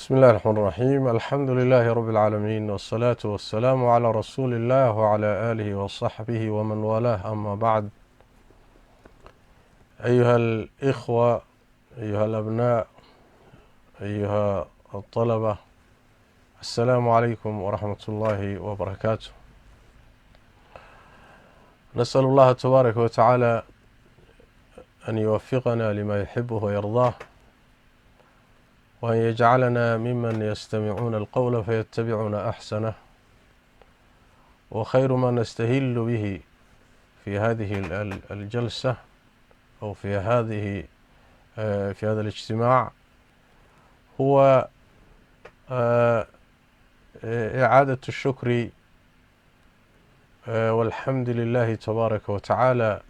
بسم الله الرحمن الرحيم. الحمد لله رب العالمين، والصلاة والسلام على رسول الله وعلى آله وصحبه ومن والاه، أما بعد. أيها الإخوة، أيها الأبناء، أيها الطلبة، السلام عليكم ورحمة الله وبركاته. نسأل الله تبارك وتعالى أن يوفقنا لما يحبه ويرضاه، وأن يجعلنا ممن يستمعون القول فيتبعون أحسنه، وخير ما نستهل به في هذه الجلسة أو في هذا الاجتماع هو إعادة الشكر والحمد لله تبارك وتعالى،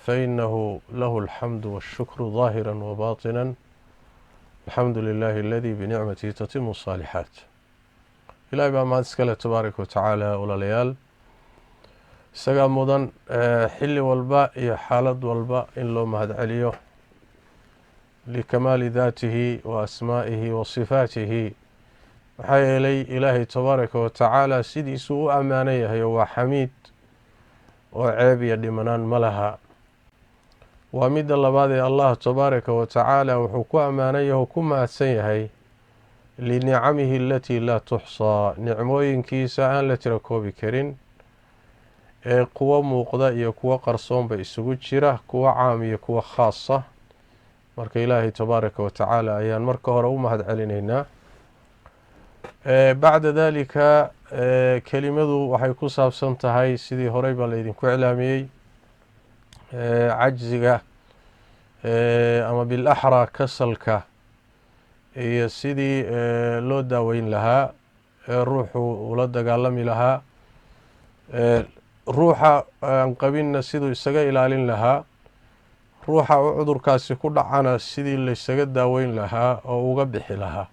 فإنه له الحمد والشكر ظاهرا وباطنا. الحمد لله الذي بنعمته تتم الصالحات. إلهي baa mahad iskale tabaaraka watacaala. walaalayaal, isagaa mudan xilli walba iyo xaalad walba in loo mahad celiyo likamaali daatihi wa asmaa'ihi wa sifaatihi. maxaa yeelay ilaahay tabaaraka watacaala sidiisuu u ammaanan yahay oo waa xamiid oo ceeb iyo dhimanaan ma laha. waa midda labaad ee allah tabaaraka watacaala wuxuu ku ammaanan yahay oo ku mahadsan yahay linicamihi alatii laa tuxsaa, nicmooyinkiisa aan la tira koobi karin, ee kuwo muuqda iyo kuwo qarsoonba isugu jira, kuwo caam iyo kuwo khaasa. marka ilaahay tabaaraka watacaala ayaan marka hore u mahad celinaynaa. bacda dalika kelimadu waxay ku saabsan tahay sidii horey baa laydinku iclaamiyey cajziga ama bilaxraa kasalka iyo sidii loo daaweyn lahaa, ruuxu ula dagaalami lahaa, ruuxa aan qabinna siduu isaga ilaalin lahaa, ruuxa u cudurkaasi ku dhacana sidii laysaga daaweyn lahaa oo uga bixi lahaa.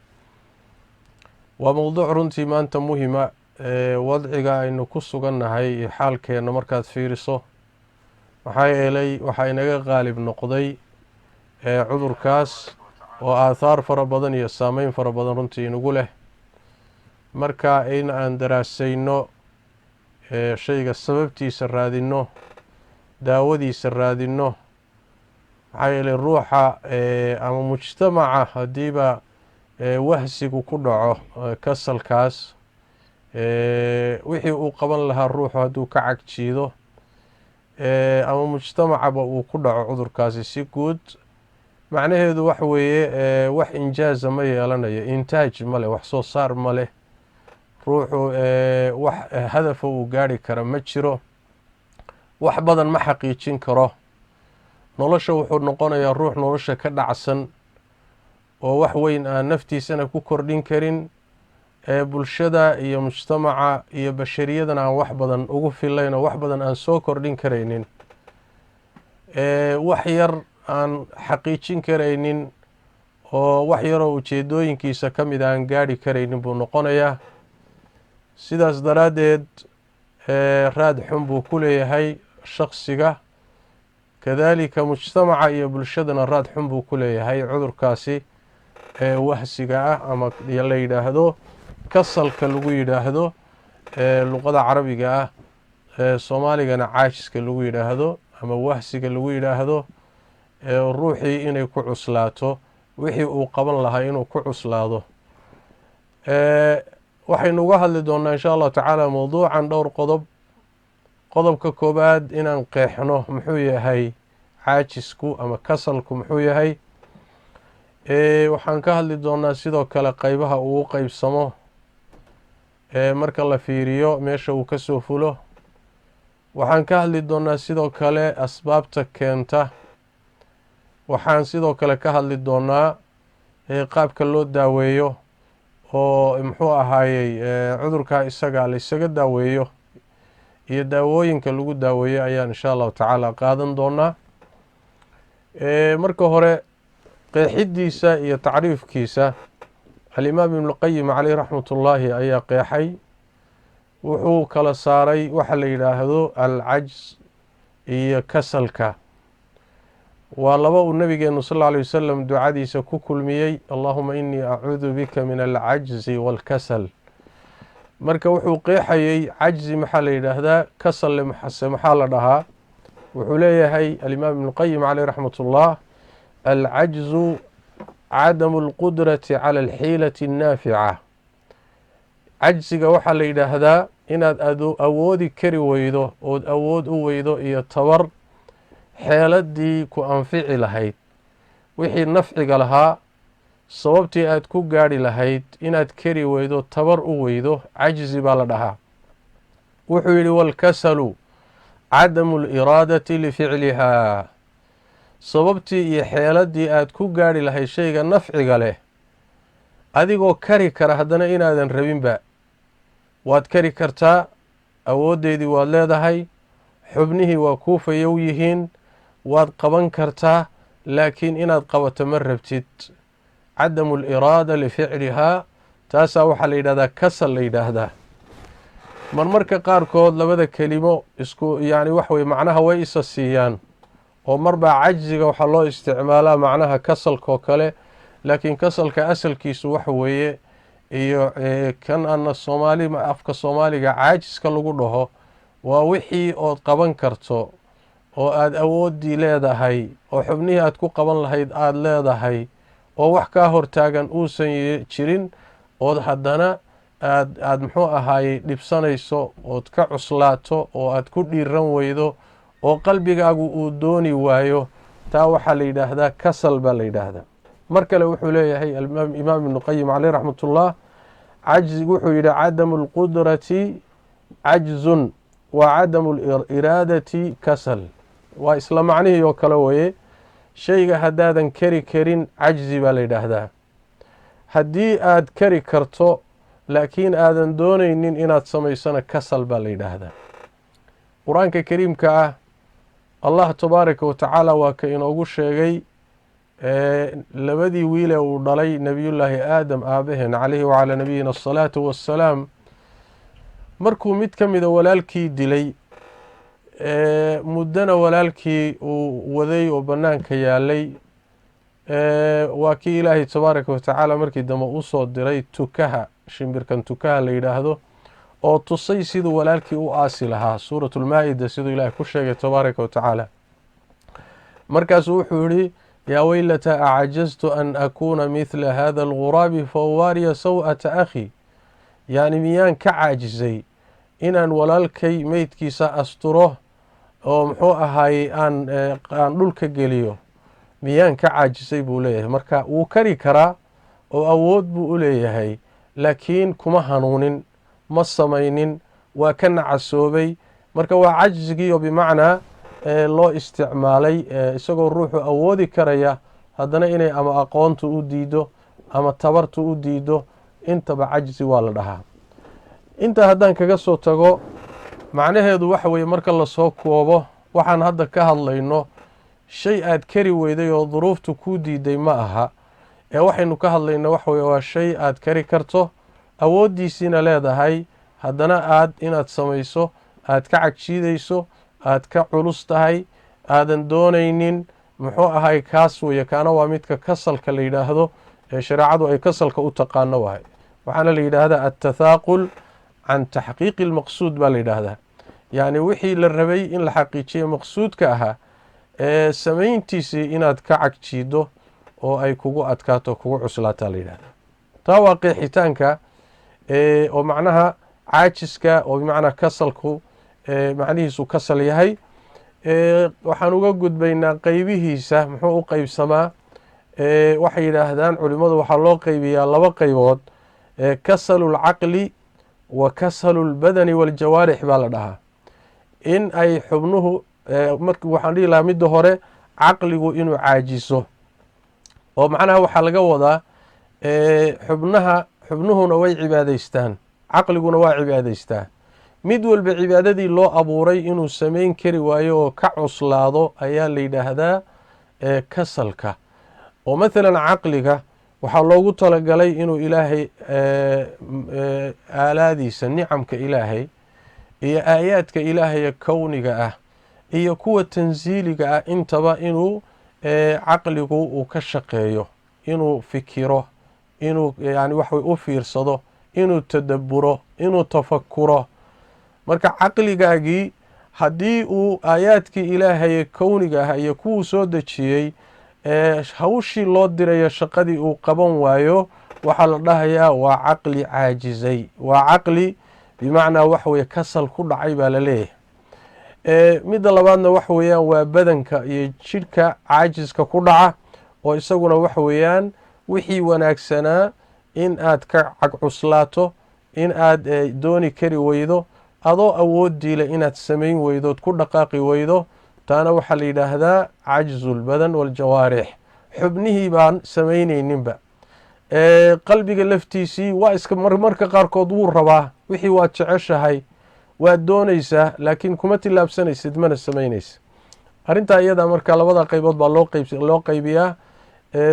waa mowduuc runtii maanta muhima. wadciga aynu ku sugannahay iyo xaalkeenna markaad fiiriso, maxaa yeelay waxaa inaga qaalib noqday cudurkaas oo aathaar fara badan iyo saameyn fara badan runtii inagu leh. marka in aan daraasayno shayga sababtiisa raadinno, daawadiisa raadinno, maxaa yeelay ruuxa ama mujtamaca haddiiba wahsigu ku dhaco kasalkaas, wixii uu qaban lahaa ruuxu hadduu ka cagjiido ama mujtamacaba uu ku dhaco cudurkaasi si guud, macnaheedu wax weeye wax injaaza ma yeelanayo, intaaj ma leh, wax soo saar ma leh, ruuxu wax hadafa uu gaari kara ma jiro, wax badan ma xaqiijin karo. nolosha wuxuu noqonayaa ruux nolosha ka dhacsan oo wax weyn aan naftiisana ku kordhin karin, bulshada iyo mujtamaca iyo bashariyadana aan wax badan ugu filayn oo wax badan aan soo kordhin karaynin, wax yar aan xaqiijin karaynin oo wax yaroo ujeedooyinkiisa ka mid aan gaari karaynin buu noqonayaa. sidaas daraaddeed raad xun buu ku leeyahay shaksiga, kadaalika mujtamaca iyo bulshadana raad xun buu ku leeyahay cudurkaasi wahsiga ah ama la yidhaahdo kasalka lagu yidhaahdo luqada carabiga ah, soomaaligana caajiska lagu yidhaahdo ama wahsiga lagu yidhaahdo. ruuxii inay ku cuslaato, wixii uu qaban lahaa inuu ku cuslaado. waxaynu uga hadli doonaa insha allahu tacaala mowduucan dhowr qodob. qodobka koobaad inaan qeexno muxuu yahay caajisku ama kasalku muxuu yahay. waxaan ka hadli doonaa sidoo kale qeybaha uu qeybsamo marka la fiiriyo meesha uu ka soo fulo. waxaan ka hadli doonaa sidoo kale asbaabta keenta. waxaan sidoo kale ka hadli doonaa qaabka loo daaweeyo oo muxuu ahaayey cudurkaa isaga laysaga daaweeyo iyo daawooyinka lagu daaweeyo ayaan insha allahu tacaala qaadan doonaa. marka hore qeexidiisa iyo tacriifkiisa alimaam ibnulqayim caleyh raxmat ullaahi ayaa qeexay. wuxuu kala saaray waxa la yidhaahdo alcajz iyo kasalka. waa laba uu nabigeenu sal alla alay wasalam ducadiisa ku kulmiyey allahuma inii acuudu bika min alcajzi waalkasal. marka wuxuu qeexayey cajzi maxaa la yidhaahdaa, kasalle maxaa la dhahaa. wuxuu leeyahay alimaam ibnuqayim caleyh raxmat ullah, alcajzu cadamu alqudrati cala alxiilati annaafica. cajziga waxaa la yidhaahdaa inaad awoodi kari weydo ood awood u weydo iyo tabar xeeladii ku anfici lahayd, wixii nafciga lahaa, sababtii aad ku gaadhi lahayd inaad kari weydo, tabar u weydo, cajzi baa la dhahaa. wuxuu yidhi waalkasalu cadamu aliraadati lificlihaa. sababtii iyo xeeladii aad ku gaadhi lahayd shayga nafciga leh adigoo kari kara haddana inaadan rabinba. waad kari kartaa, awooddeydii waad leedahay, xubnihii waa kuu fayow yihiin, waad qaban kartaa, laakiin inaad qabato ma rabtid. cadamu aliraada lificlihaa, taasaa waxaa la yidhahdaa kasal la yidhaahdaa. marmarka qaarkood labada kelimo isku wax weye macnaha way isa siiyaan, oo marbaa cajziga waxaa loo isticmaalaa macnaha kasalkaoo kale, laakiin kasalka asalkiisu waxa weeye iyo kan ana afka soomaaliga caajiska lagu dhaho waa wixii ood qaban karto oo aada awooddii leedahay oo xubnihii aad ku qaban lahayd aada leedahay oo wax kaa hortaagan uusan jirin, ood haddana aad muxuu ahaayey dhibsanayso ood ka cuslaato oo aad ku dhiiran weydo oo qalbigaagu uu dooni waayo, taa waxaa la yidhaahdaa kasal baa la yidhaahdaa. mar kale wuxuu leeyahay imaam ibnuqayim caleyh raxmatullah, cajzigu wuxuu yidhi cadamu alqudrati cajzun wa cadamu aliraadati kasal. waa isla macnihii oo kale weye. shayga haddaadan kari karin cajzi baa la yidhaahdaa. haddii aad kari karto laakiin aadan doonaynin inaad samaysana kasal baa la yidhaahdaa. qur-aanka kariimka ah allah tabaaraka wa tacaala waa ka inoogu sheegay labadii wiile uu dhalay nebiyullaahi aadam aabaheen calayhi wacalaa nabiyina asalaatu wassalaam, markuu mid ka mida walaalkii dilay, muddana walaalkii uu waday oo bannaanka yaalay, waa kii ilaahay tabaaraka wa tacaala markii dambe usoo diray tukaha, shimbirkan tukaha la yidhaahdo, oo tusay siduu walaalkii u aasi lahaa. suuratu lmaa-ida siduu ilaahay ku sheegay tabaaraka wa tacaala. markaasuu wuxuu yihi yaa weylata acajaztu an akuuna midla hada alguraabi fauwaariya saw-ata akhi. yacni miyaan ka caajisay inaan walaalkay meydkiisa asturo oo muxuu ahaayey aan dhulka geliyo, miyaan ka caajisay buu leeyahay. marka wuu kari karaa oo awood buu u leeyahay, laakiin kuma hanuunin, ma samaynin, waa ka nacasoobay. marka waa cajzigii oo bimacnaa loo isticmaalay isagoo ruuxu awoodi karaya haddana inay ama aqoontu u diido ama tabartu u diido, intaba cajzi waa la dhahaa. intaa haddaan kaga soo tago, macnaheedu waxa weeye marka lasoo koobo waxaan hadda ka hadlayno shay aad kari weyday oo duruuftu kuu diiday ma aha, ee waxaynu ka hadlayno waxa weye waa shay aad kari karto, awooddiisiina leedahay, haddana inaad samayso aad ka cagjiidayso, aad ka culus tahay, aadan doonaynin, muxuu ahay kaas weye. kaana waa midka kasalka la yidhaahdo ee shareecadu ay kasalka u taqaano wahay. waxaana la yidhaahdaa altathaaqul can taxqiiqi lmaqsuud baa la yidhaahdaa. yacni wixii la rabay in la xaqiijiyo maqsuudka ahaa ee samayntiisii inaad ka cagjiido oo ay kugu adkaato kugu cuslaataa la yidhahdaa. taa waa qeexitaanka oo macnaha caajiska oo bimacnaa kasalku macnihiisu kasal yahay. waxaan uga gudbaynaa qeybihiisa muxuu u qeybsamaa. waxay yidhaahdaan culimmadu waxaa loo qeybiyaa laba qeybood, kasalu lcaqli wa kasalu lbadani waljawaarix baa la dhahaa. in ay xubnuhu waxaan dhihi lahaa midda hore caqligu inuu caajiso, oo macnaha waxaa laga wadaa xubnuhuna way cibaadaystaan, caqliguna waa cibaadaystaa. mid walba cibaadadii loo abuuray inuu samayn kari waayo oo ka cuslaado ayaa la yidhaahdaa kasalka. oo maalan caqliga waxaa loogu talagalay inuu ilaahay aalaadiisa, nicamka ilaahay iyo aayaadka ilaahay kowniga ah iyo kuwa tansiiliga ah intaba inuu caqligu uu ka shaqeeyo, inuu fikiro, inuu yani waxway u fiirsado, inuu tadabburo, inuu tafakuro. marka caqligaagii haddii uu aayaadkii ilaahaye kowniga ah iyo kuwuu soo dejiyey hawshii loo dirayo shaqadii uu qaban waayo, waxaa la dhahayaa waa caqli caajizay, waa caqli bimacnaa waxweye kasal ku dhacay baa la leeyahay. midda labaadna waxa weeyaan waa badanka iyo jidhka caajiska ku dhaca, oo isaguna waxa weeyaan wixii wanaagsanaa in aad ka cagcuslaato, in aad dooni kari weydo, adoo awooddiile inaad samayn weydood ku dhaqaaqi weydo, taana waxaa la yidhaahdaa cajzu lbadan waljawaarix, xubnihii baan samaynayninba. qalbiga laftiisii waa iska marmarka qaarkood wuu rabaa, wixii waad jeceshahay, waad doonaysaa, laakiin kuma tillaabsanaysid, mana samaynaysa. arrintaa iyada marka labada qaybood baa loo qaybiyaa.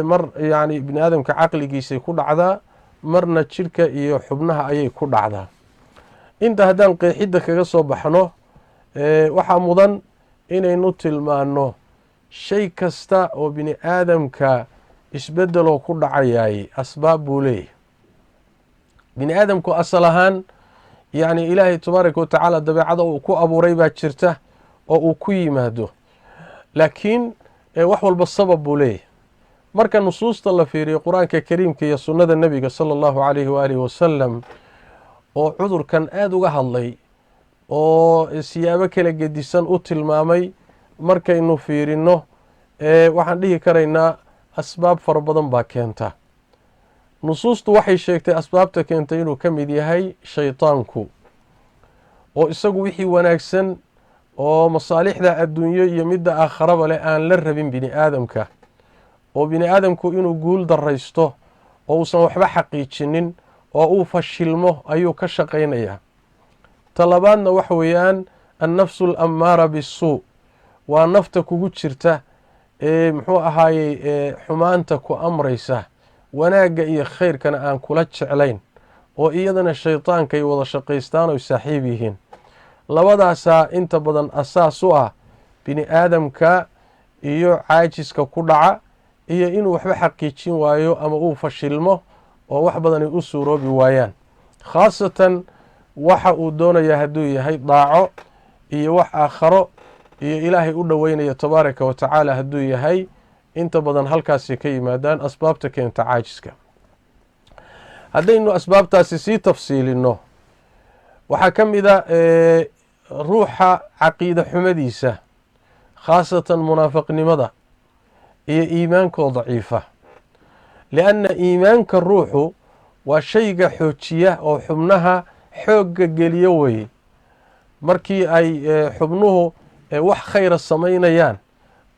mar yani bini aadamka caqligiisay ku dhacdaa, marna jidhka iyo xubnaha ayay ku dhacdaa. inta haddaan qeexidda kaga soo baxno, waxaa mudan inaynu tilmaano shay kasta oo bini aadamka isbeddeloo ku dhacayaay asbaab buu leeyahy. bini aadamku asal ahaan yani ilaahay tabaaraka wa tacaala dabeecada uu ku abuuray baa jirta oo uu ku yimaado, laakiin wax walba sabab buu leeyahy. marka nusuusta la fiiriyo qur-aanka kariimka iyo sunnada nebiga sala allahu calayhi waalihi wasalam oo cudurkan aada uga hadlay oo siyaabo kala gedisan u tilmaamay, markaynu fiirino waxaan dhihi karaynaa asbaab fara badan baa keenta. nusuustu waxay sheegtay asbaabta keentay inuu ka mid yahay shaytaanku, oo isagu wixii wanaagsan oo masaalixda adduunyo iyo midda aakharaba leh aan la rabin bini aadamka, oo bini aadamku inuu guul daraysto oo uusan waxba xaqiijinin oo uu fashilmo ayuu ka shaqaynayaa. ta labaadna waxa weeyaan annafsu alammaara bisuu, waa nafta kugu jirta muxuu ahaayey xumaanta ku amraysa, wanaagga iyo khayrkana aan kula jeclayn, oo iyadana shaytaankay wada shaqaystaan oy saaxiib yihiin. labadaasaa inta badan asaas u ah bini aadamka iyo caajiska ku dhaca, iyo inuu waxba xaqiijin waayo ama uu fashilmo oo wax badanay u suuroobi waayaan. khaasatan waxa uu doonaya hadduu yahay daaco iyo wax aakharo iyo ilaahay u dhoweynaya tabaaraka wa tacaala hadduu yahay, inta badan halkaasay ka yimaadaan asbaabta keenta caajiska. haddaynu asbaabtaasi sii tafsiilino, waxaa ka mid a ruuxa caqiida xumadiisa, khaasatan munaafiqnimada iyo iimaankoo daciifa. lianna iimaanka ruuxu waa shayga xoojiya oo xubnaha xoogga geliyo weye. markii ay xubnuhu wax khayra samaynayaan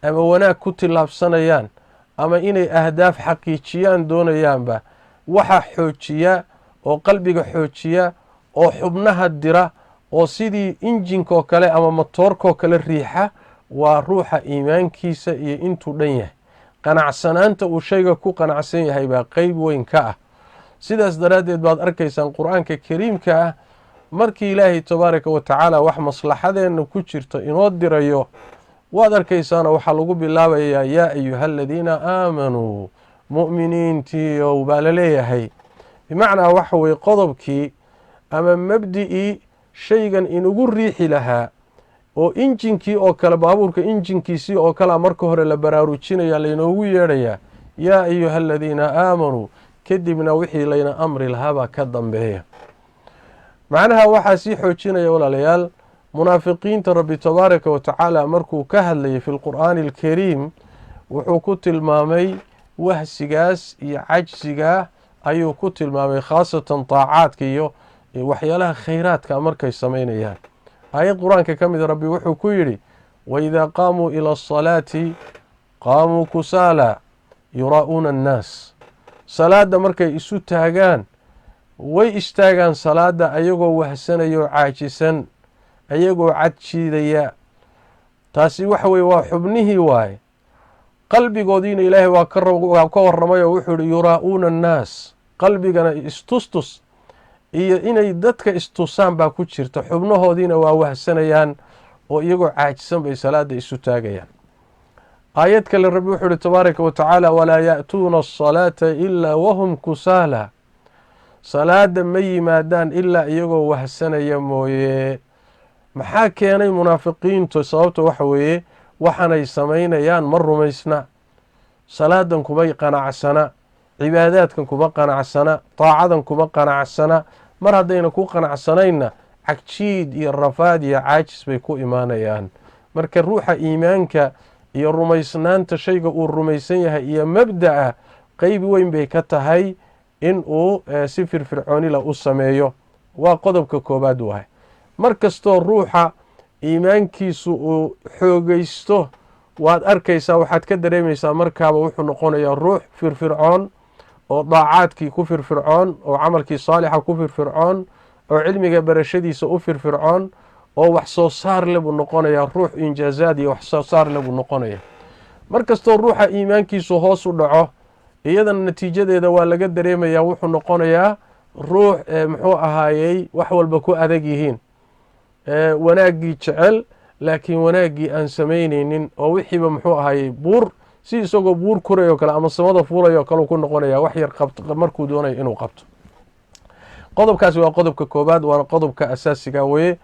ama wanaag ku tillaabsanayaan ama inay ahdaaf xaqiijiyaan doonayaanba, waxa xoojiya oo qalbiga xoojiya oo xubnaha dira oo sidii injinkoo kale ama matoorkoo kale riixa waa ruuxa iimaankiisa iyo intuu dhan yahay. qanacsanaanta uu shayga ku qanacsan yahay baa qeyb weyn ka ah. sidaas daraaddeed baad arkaysaan qur-aanka kariimka ah markii ilaahay tabaaraka wa tacaala wax maslaxadeenna ku jirto inoo dirayo, waad arkaysaana waxaa lagu bilaabayaa yaa ayuha aladiina aamanuu, mu'miniintiiow baa la leeyahay. bimacnaa waxa weye qodobkii ama mabdi'ii shaygan inugu riixi lahaa, oo injinkii oo kale, baabuurka injinkiisii oo kalea marka hore la baraarujinaya, laynoogu yeedhayaa yaa ayuha aladiina aamanuu, kadibna wixii layna amri lahaabaa ka dambeeya. macnaha waxaa sii xoojinaya walaalayaal, munaafiqiinta rabbi tabaaraka wa tacaala markuu ka hadlayay fi lqur'aani alkariim wuxuu ku tilmaamay wahsigaas iyo cajsigaa ayuu ku tilmaamay, khaasatan taacaadka iyo waxyaalaha khayraadka markay samaynayaan. aayad qur-aanka ka mid rabbi wuxuu ku yidhi waidaa qaamuu ila asalaati qaamuu kusaala yuraa'uuna annaas. salaadda markay isu taagaan way istaagaan salaadda ayagoo wahsanayoo caajisan, ayagoo cadjiidaya. taasi waxa weye waa xubnihii waaye. qalbigoodiina ilaahay waa ka warramay oo wuxuu yihi yuraa'uuna annaas, qalbigana istustus iyo inay dadka istusaan baa ku jirta. xubnahoodiina waa wahsanayaan oo iyagoo caajisan bay salaada isu taagayaan. aayad kale rabbi wuxuu uhi tabaaraka wa tacaala walaa ya'tuuna asalaata ilaa wahum kusaala salaada ma yimaadaan ilaa iyagoo wahsanaya mooye. maxaa keenay munaafiqiintu? sababta waxa weeye waxaanay samaynayaan ma rumaysna, salaadan kuma qanacsana, cibaadaadkan kuma qanacsana, taacadan kuma qanacsana. mar haddayna ku qanacsanayna cagjiid iyo rafaad iyo caajis bay ku imaanayaan. marka ruuxa iimaanka iyo rumaysnaanta shayga uu rumaysan yahay iyo mabda'a qeyb weyn bay ka tahay in uu si firfircoonila u sameeyo. waa qodobka koobaad wahay. mar kastoo ruuxa iimaankiisu uu xoogaysto waad arkaysaa, waxaad ka dareemaysaa markaaba wuxuu noqonayaa ruux firfircoon oo daacaadkii ku firfircoon, oo camalkii saalixa ku firfircoon, oo cilmiga barashadiisa u firfircoon, oo wax soo saar le buu noqonayaa. ruux injaazaad iyo wax soo saar le buu noqonaya. mar kastoo ruuxa iimaankiisu hoos u dhaco iyadana natiijadeeda waa laga dareemayaa, wuxuu noqonayaa ruux muxuu ahaayey wax walba ku adag yihiin, wanaaggii jecel laakiin wanaaggii aan samaynaynin, oo wixiiba muxuu ahaayey buur si isagoo buur kurayoo kale ama samada fuulayoo kale ku noqonaya wax yar markuu doonayo inuu qabto. qodobkaasi waa qodobka koobaad, waana qodobka asaasiga weye.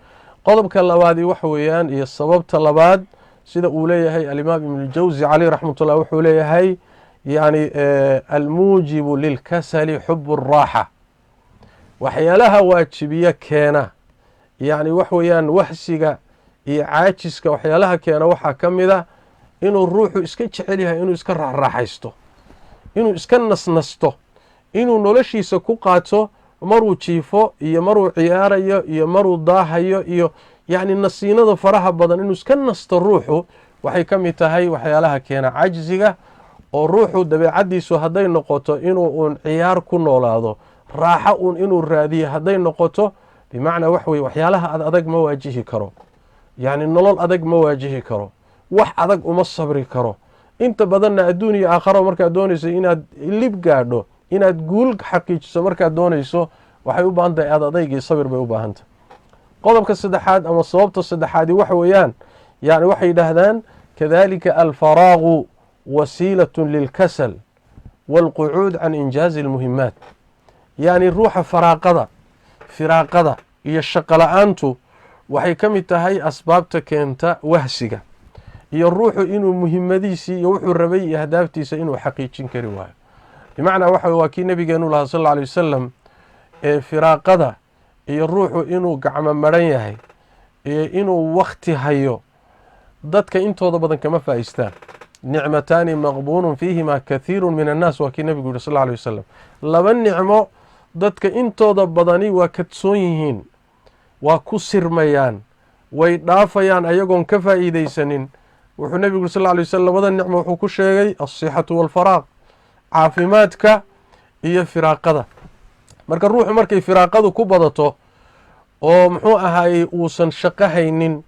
qodobka labaadi waxa weeyaan iyo sababta labaad sida uu leeyahay alimaam ibn اljawzi caleyh raxmatullah, wuxuu leeyahay yani almuujibu lilkasali xubu الraaxa. waxyaalaha waajibiye keena yani wax weeyaan wahsiga iyo caajiska waxyaalaha keena waxaa ka mid a inuu ruuxu iska jecel yahay inuu iska raaxraaxaysto, inuu iska nasnasto, inuu noloshiisa ku qaato maruu jiifo iyo maruu ciyaarayo iyo maruu daahayo iyo yacni nasiinada faraha badan inuu iska nasto ruuxu waxay ka mid tahay waxyaalaha keena cajziga. oo ruuxu dabeecaddiisu hadday noqoto inuu uun ciyaar ku noolaado, raaxo uun inuu raadiyo hadday noqoto, bimacnaa wax weye waxyaalaha adag ma waajihi karo, yacni nolol adag ma waajihi karo, wax adag uma sabri karo. inta badanna adduun iyo aakharo markaad doonayso inaad lib gaadho, inaad guul xaqiijiso markaad doonayso, waxay u baahan tahay adayg iyo sabir bay u baahan tahay. qodobka saddexaad ama sababta saddexaadi waxa weeyaan yani waxay yidhaahdaan kadalika alfaraagu wasiilatun lilkasal waalqucuud can injaazi almuhimaat. yani ruuxa firaaqada iyo shaqo la-aantu waxay ka mid tahay asbaabta keenta wahsiga iyo ruuxu inuu muhimadiisii iyo wuxuu rabay iyo ahdaaftiisa inuu xaqiijin kari waayo. bimacnaa waa kii nabigeenu lahaa sal alla alay wasalam firaaqada iyo ruuxu inuu gacmo maran yahay iyo inuu wakti hayo dadka intooda badan kama faa'iistaan. nicmataani maqbuunun fiihima kathiiru min annaas, waa kii nabigu yihi sal alla alay wasalam. laba nicmo dadka intooda badani waa kadsoon yihiin, waa ku sirmayaan, way dhaafayaan ayagoon ka faa'iidaysanin. wuxuu nebigu yuri sal alla alay wasalam labada nicmo wuxuu ku sheegay alsixatu waalfaraaq, caafimaadka iyo firaaqada. marka ruuxu markay firaaqadu ku badato oo muxuu ahaayey uusan shaqo haynin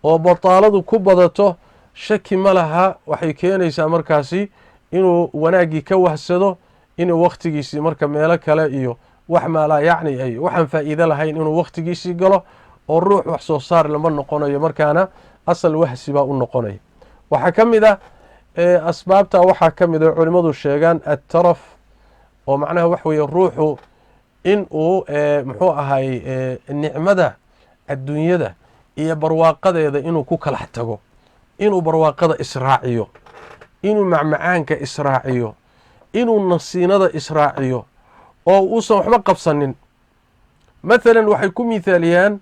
oo bataaladu ku badato, shaki ma laha waxay keenaysaa markaasi inuu wanaaggii ka wahsado, inuu wakhtigiisii marka meelo kale iyo wax maalaa yacni ay waxaan faa'iido lahayn inuu wakhtigiisii galo, oo ruux wax soo saar lama noqonayo, markaana asal wahsi baa u noqonaya. waxaa ka mid ah asbaabta waxaa ka mid a culimmadu sheegaan attaraf, oo macnaha wax weeye ruuxu in uu muxuu ahaayey nicmada adduunyada iyo barwaaqadeeda inuu ku kalax tago, inuu barwaaqada israaciyo, inuu macmacaanka israaciyo, inuu nasiinada israaciyo oo uusan waxba qabsanin. maalan waxay ku mithaaliyaan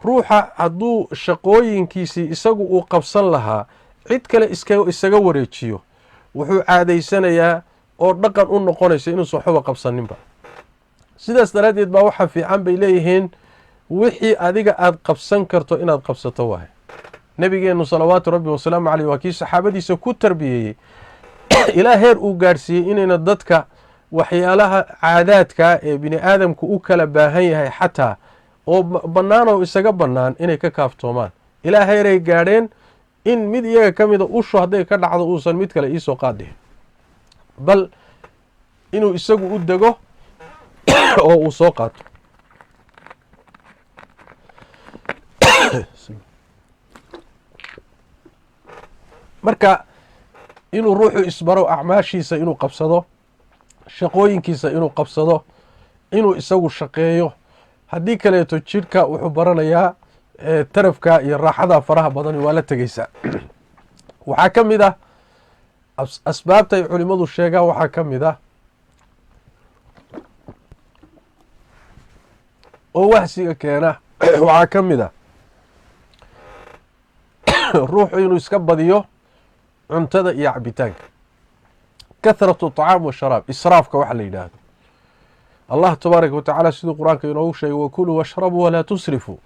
ruuxa hadduu shaqooyinkiisii isagu uu qabsan lahaa cid kale isaga wareejiyo, wuxuu caadaysanayaa oo dhaqan u noqonaysa inuusan waxba qabsaninba. sidaas daraaddeed baa waxa fiican bay leeyihiin wixii adiga aada qabsan karto inaad qabsato waaye. nebigeennu salawaatu rabbi wasalaamu caleyh waa kii saxaabadiisa ku tarbiyeeyey ilaa heer uu gaadhsiiyey inayna dadka waxyaalaha caadaadkaa ee bini aadamku u kala baahan yahay xataa oo bannaan oo isaga bannaan inay ka kaaftoomaan, ilaa heeray gaadheen in mid iyaga ka mida ushu hadday ka dhacdo uusan mid kale iisoo qaadhihin, bal inuu isagu u dego oo uu soo qaato. marka inuu ruuxu isbaro acmaashiisa inuu qabsado, shaqooyinkiisa inuu qabsado, inuu isagu shaqeeyo. haddii kaleeto jidhka wuxuu baranayaa tarafka iyo raaxada faraha badani waa la tegeysaa. waxaa ka mid ah asbaabta ay culimmadu sheegaan, waxaa ka mid ah oo wahsiga keena, waxaa ka mid ah ruuxu inuu iska badiyo cuntada iyo cabitaanka. kahratu طacaam washaraab, israafka waxa la yidhaahdo. allah tabaaraka wa tacaala siduu qur-aanka inoogu sheegay wakuluu washrabuu walaa tusrifuu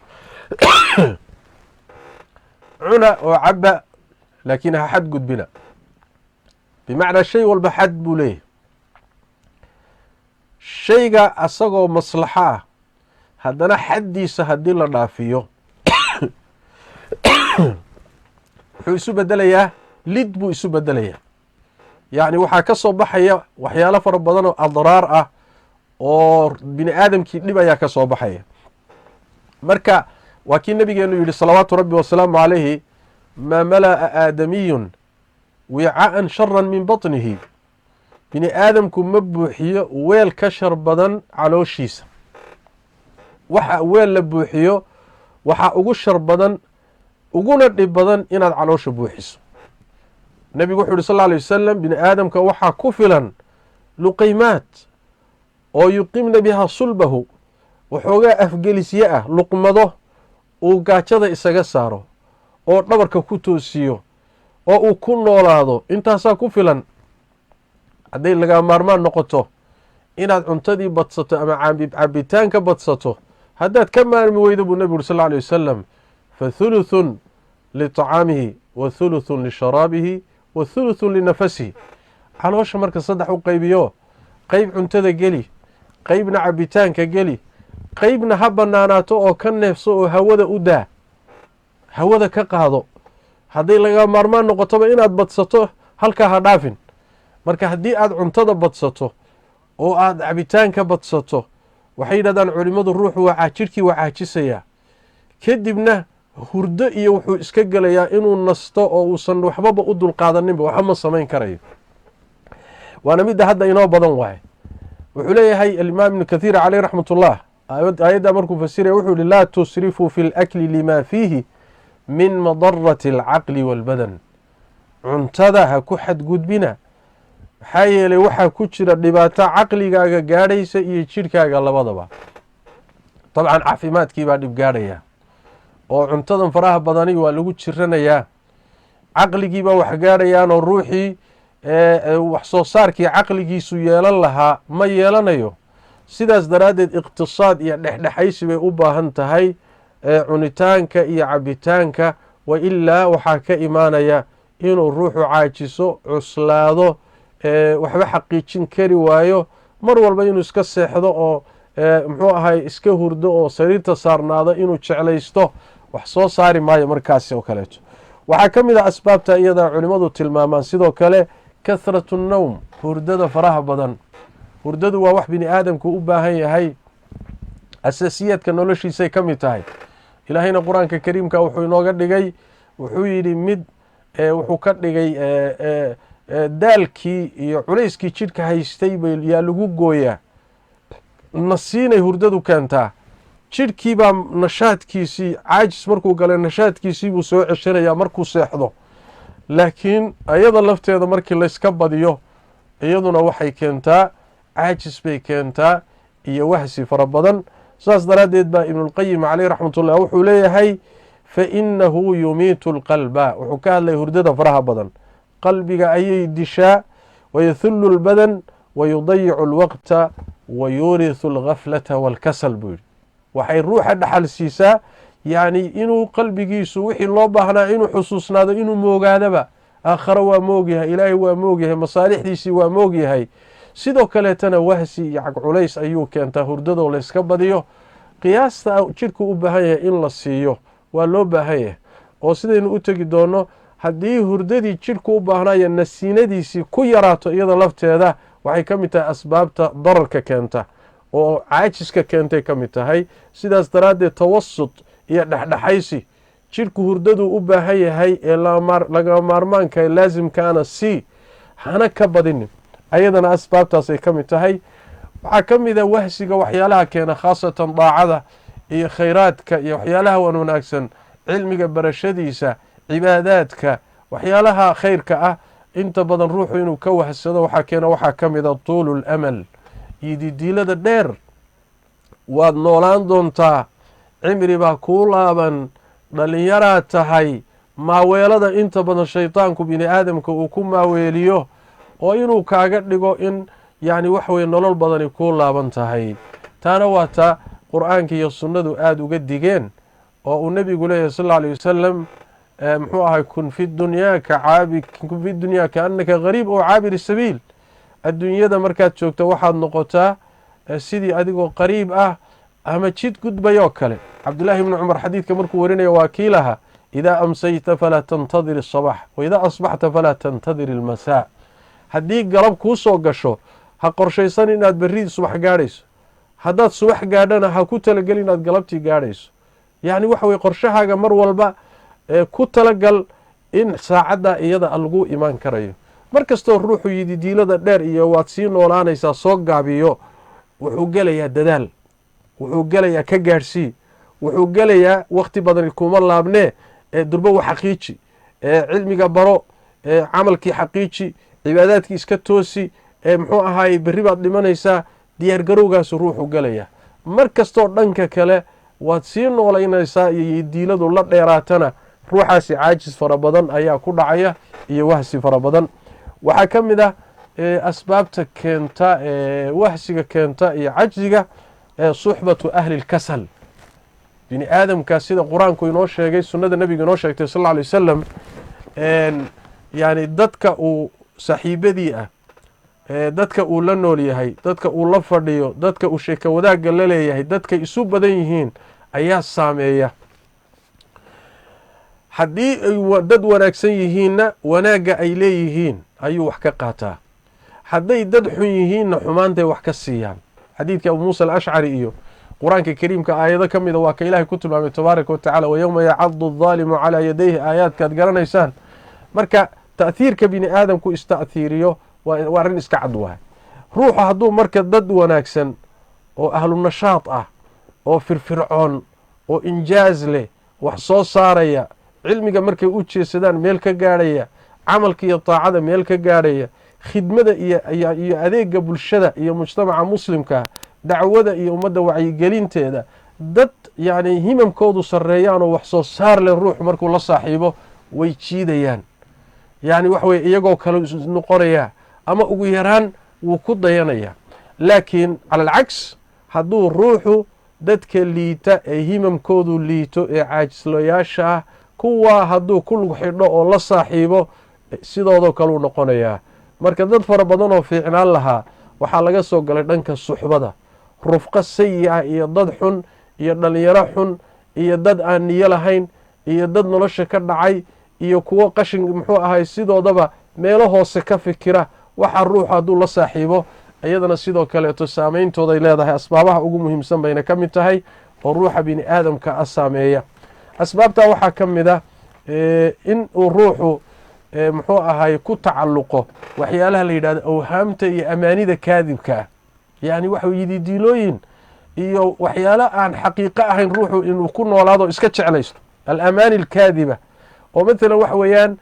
cuna oo caba laakiin ha xad gudbina. bimacnaa shay walba xad buu leeyahay. shayga asagoo maslaxo ah haddana xaddiisa haddii la dhaafiyo wuxuu isu bedelayaa lid buu isu bedelayaa. yacni waxaa ka soo baxaya waxyaalo fara badan oo adraar ah oo bini aadamkii dhib ayaa ka soo baxaya. marka waa kii nabigeenu yidhi salawaatu rabbi wasalaamu calayhi maa mala'a aadamiyun wicaan sharan min baطnihi. bini aadamku ma buuxiyo weel ka shar badan calooshiisa. waxa weel la buuxiyo waxaa ugu shar badan uguna dhib badan inaad caloosha buuxiso. nebigu wuxu uhi sal alay wasalam bini aadamka waxaa ku filan luqaymaat oo yuqimna bihaa sulbahu, waxoogaa afgelisye ah, luqmado uu gaajada isaga saaro oo dhabarka ku toosiyo oo uu ku noolaado. intaasaa ku filan. hadday laga maarmaan noqoto inaad cuntadii badsato ama cabitaanka badsato, haddaad ka maarmi weydo buu nebigu uri sal alay wasalam fathuluthun liطacaamihi wa thuluthun lisharaabihi wa thuluthun linafasihi. caloosha marka saddex u qaybiyo, qeyb cuntada geli, qeybna cabitaanka geli, qeybna ha banaanaato oo ka neefso oo hawada u daa, hawada ka qaado. hadday laga maarmaan noqotoba inaad badsato halkaa ha dhaafin. marka haddii aad cuntada badsato oo aad cabitaanka badsato, waxay yidhahdaan culimmadu ruuxu jidhkii waa caajisayaa, kadibna hurdo iyo wuxuu iska gelayaa inuu nasto oo uusan waxbaba u dulqaadaninba, waxba ma samayn karayo. waana midda hadda inoo badan waaye. wuxuu leeyahay alimaam ibnu kathiir caleyh raxmat ullah aayadda markuu fasiraya wuxuu yihi laa tusrifuu fi lakli lima fiihi min madarati alcaqli waalbadan. cuntada ha ku xadgudbina, maxaa yeelay waxaa ku jira dhibaato caqligaaga gaadhaysa iyo jidhkaaga labadaba. dabcan caafimaadkii baa dhib gaadhaya oo cuntadan faraha badani waa lagu jiranayaa. caqligii baa wax gaadhayaan oo ruuxii wax soo saarkii caqligiisu yeelan lahaa ma yeelanayo. sidaas daraaddeed iqtisaad iyo dhexdhexaysi bay u baahan tahay cunitaanka iyo cabitaanka. wa ilaa waxaa ka imaanaya inuu ruuxu caajiso, cuslaado, waxba xaqiijin kari waayo, mar walba inuu iska seexdo oo muxuu ahay iska hurdo oo sariirta saarnaado inuu jeclaysto, wax soo saari maayo markaasi oo kaleeto. waxaa ka mid ah asbaabta iyada culimmadu tilmaamaan sidoo kale kahratu nnowm, hurdada faraha badan. hurdadu waa wax bini aadamku u baahan yahay, asaasiyaadka noloshiisay ka mid tahay. ilaahayna qur-aanka kariimka wuxuu inooga dhigay, wuxuu yidhi mid wuxuu ka dhigay daalkii iyo culayskii jidhka haystay yaa lagu gooyaa. nasiinay hurdadu keentaa. jidhkii baa nashaadkiisii caajis markuu galay nashaadkiisii buu soo ceshanayaa markuu seexdo. laakiin ayada lafteeda markii layska badiyo iyaduna waxay keentaa caajis bay keentaa iyo wahsi fara badan. saas daraaddeed baa ibnulqayim caleyh raxmatullah wuxuu leeyahay fainahu yumiitu lqalba. wuxuu ka hadlaya hurdada faraha badan, qalbiga ayay dishaa, wayahullu lbadan wayudayicu lwaqta wayurisu algaflata waalkasal buu yidhi. waxay ruuxa dhaxal siisaa yacni inuu qalbigiisu wixii loo baahnaa inuu xusuusnaado, inuu moogaadaba. aakhare waa moogyahay, ilaahay waa moogyahay, masaalixdiisii waa moogyahay. sidoo kaleetana wahsi iyo cagculays ayuu keentaa hurdadoo layska badiyo. qiyaasta jidhku u baahan yahay in la siiyo waa loo baahan yahay, oo sidaynu u tegi doonno haddii hurdadii jidhku u baahnaayo nasiinadiisii ku yaraato, iyada lafteeda waxay ka mid tahay asbaabta dararka keenta oo caajiska keentay ka mid tahay. sidaas daraaddeed tawasut iyo dhexdhexaysi jidhku hurdaduu u baahan yahay ee laga maarmaanka laasimkaana hana ka badinin. ayadana asbaabtaasay ka mid tahay. waxaa ka mid a wahsiga waxyaalaha keena khaasatan daacada iyo khayraadka iyo waxyaalaha wan wanaagsan, cilmiga barashadiisa, cibaadaadka, waxyaalaha khayrka ah inta badan ruuxu inuu ka wahsado waxaa keena waxaa ka mid a tuulu lamal iyo didiilada dheer. waad noolaan doontaa, cimri baa kuu laaban, dhallinyaraad tahay. maaweelada inta badan shaydaanku bini aadamka uu ku maaweeliyo oo inuu kaaga dhigo in yacni waxweye nolol badani kuu laaban tahay. taana waa taa qur-aanka iyo sunnadu aada uga digeen oo uu nebigu leeyahy sal alla alay wasalam muxuu ahay kun fi dunyaa kaannaka gariib oo caabiri sabiil. adduunyada markaad joogto waxaad noqotaa sidii adigoo qariib ah ama jid gudbayoo kale. cabdullaahi ibni cumar xadiidka markuu warinaya waa kii lahaa idaa amsayta falaa tantadir asabax waidaa asbaxta falaa tantadir almasaa. haddii galab kuu soo gasho ha qorshaysan inaad berri subax gaadhayso, haddaad subax gaadhana ha ku talagelin inaad galabtii gaadhayso. yacni waxa weye qorshahaaga mar walba ku talagal in saacaddaa iyada lagu imaan karayo. mar kastoo ruuxu yididiilada dheer iyo waad sii noolaanaysaa soo gaabiyo, wuxuu gelayaa dadaal, wuxuu gelayaa ka gaadhsii, wuxuu gelayaa wakhti badani kuma laabnee durbo wa xaqiiji, cilmiga baro, camalkii xaqiiji, cibaadaadkii iska toosi, muxuu ahaayey berri baad dhimanaysaa. diyaargarowgaasu ruuxu gelayaa. mar kastoo dhanka kale waad sii noolaynaysaa iyo yidiiladu la dheeraatana ruuxaasi caajis fara badan ayaa ku dhacaya iyo wahsi fara badan. waxaa ka mid ah asbaabta keenta wahsiga keenta iyo cajziga suxbatu ahli lkasal. bini aadamka sida qur-aanku inoo sheegay, sunnada nebigu inoo sheegtay sal alla alay wasalam, yani dadka uu saaxiibadii ah, dadka uu la nool yahay, dadka uu la fadhiyo, dadka uu sheeko wadaagga la leeyahay, dadkay isu badan yihiin ayaa saameeya. haddii ay dad wanaagsan yihiinna wanaagga ay leeyihiin ayuu wax ka qaataa. hadday dad xun yihiinna xumaantay wax ka siiyaan. xadiidka abu muusa alashcari iyo qur-aanka kariimka aayado ka mida waa ka ilaahay ku tilmaamay tabaaraka watacala wayowma yacadu aldaalimu calaa yadayhi, aayaadkaad garanaysaan. marka ta'hiirka bini aadamku ista'hiiriyo waa arrin iska cad waay. ruuxu hadduu marka dad wanaagsan oo ahlu nashaad ah oo firfircoon oo injaaz leh, wax soo saaraya, cilmiga markay u jeesadaan meel ka gaadhaya, camalka iyo taacada meel ka gaadhaya, khidmada iyo adeega bulshada iyo mujtamaca muslimka, dacwada iyo ummadda wacyigelinteeda, dad yacni himamkoodu sarreeyaan oo wax soo saar leh ruuxu markuu la saaxiibo way jiidayaan. yacni wax weye iyagoo kale noqonayaa ama ugu yaraan wuu ku dayanayaa. laakiin cala alcaks hadduu ruuxu dadka liita ee himamkoodu liito ee caajislayaasha ah kuwaa hadduu ku lug xidho oo la saaxiibo sidoodoo kaleu noqonayaa. marka dad fara badan oo fiicnaan lahaa waxaa laga soo galay dhanka suxbada, rufqo sayi ah iyo dad xun iyo dhallinyaro xun iyo dad aan niyo lahayn iyo dad nolosha ka dhacay iyo kuwo qashin muxuu ahay sidoodaba meelo hoose ka fikira. waxa ruuxu hadduu la saaxiibo iyadana sidoo kaleeto saameyntooday leedahay. asbaabaha ugu muhiimsan bayna ka mid tahay oo ruuxa bini aadamka a saameeya. asbaabtaa waxaa ka mid ah in uu ruuxu muxuu ahay ku tacalluqo waxyaalaha la yidhahdo awhaamta iyo amaanida kaadibka ah. yacni waxa yididiilooyin iyo waxyaalo aan xaqiiqo ahayn ruuxu inuu ku noolaado iska jeclaysto, alamaani alkaadiba. oo maalan waxa weeyaan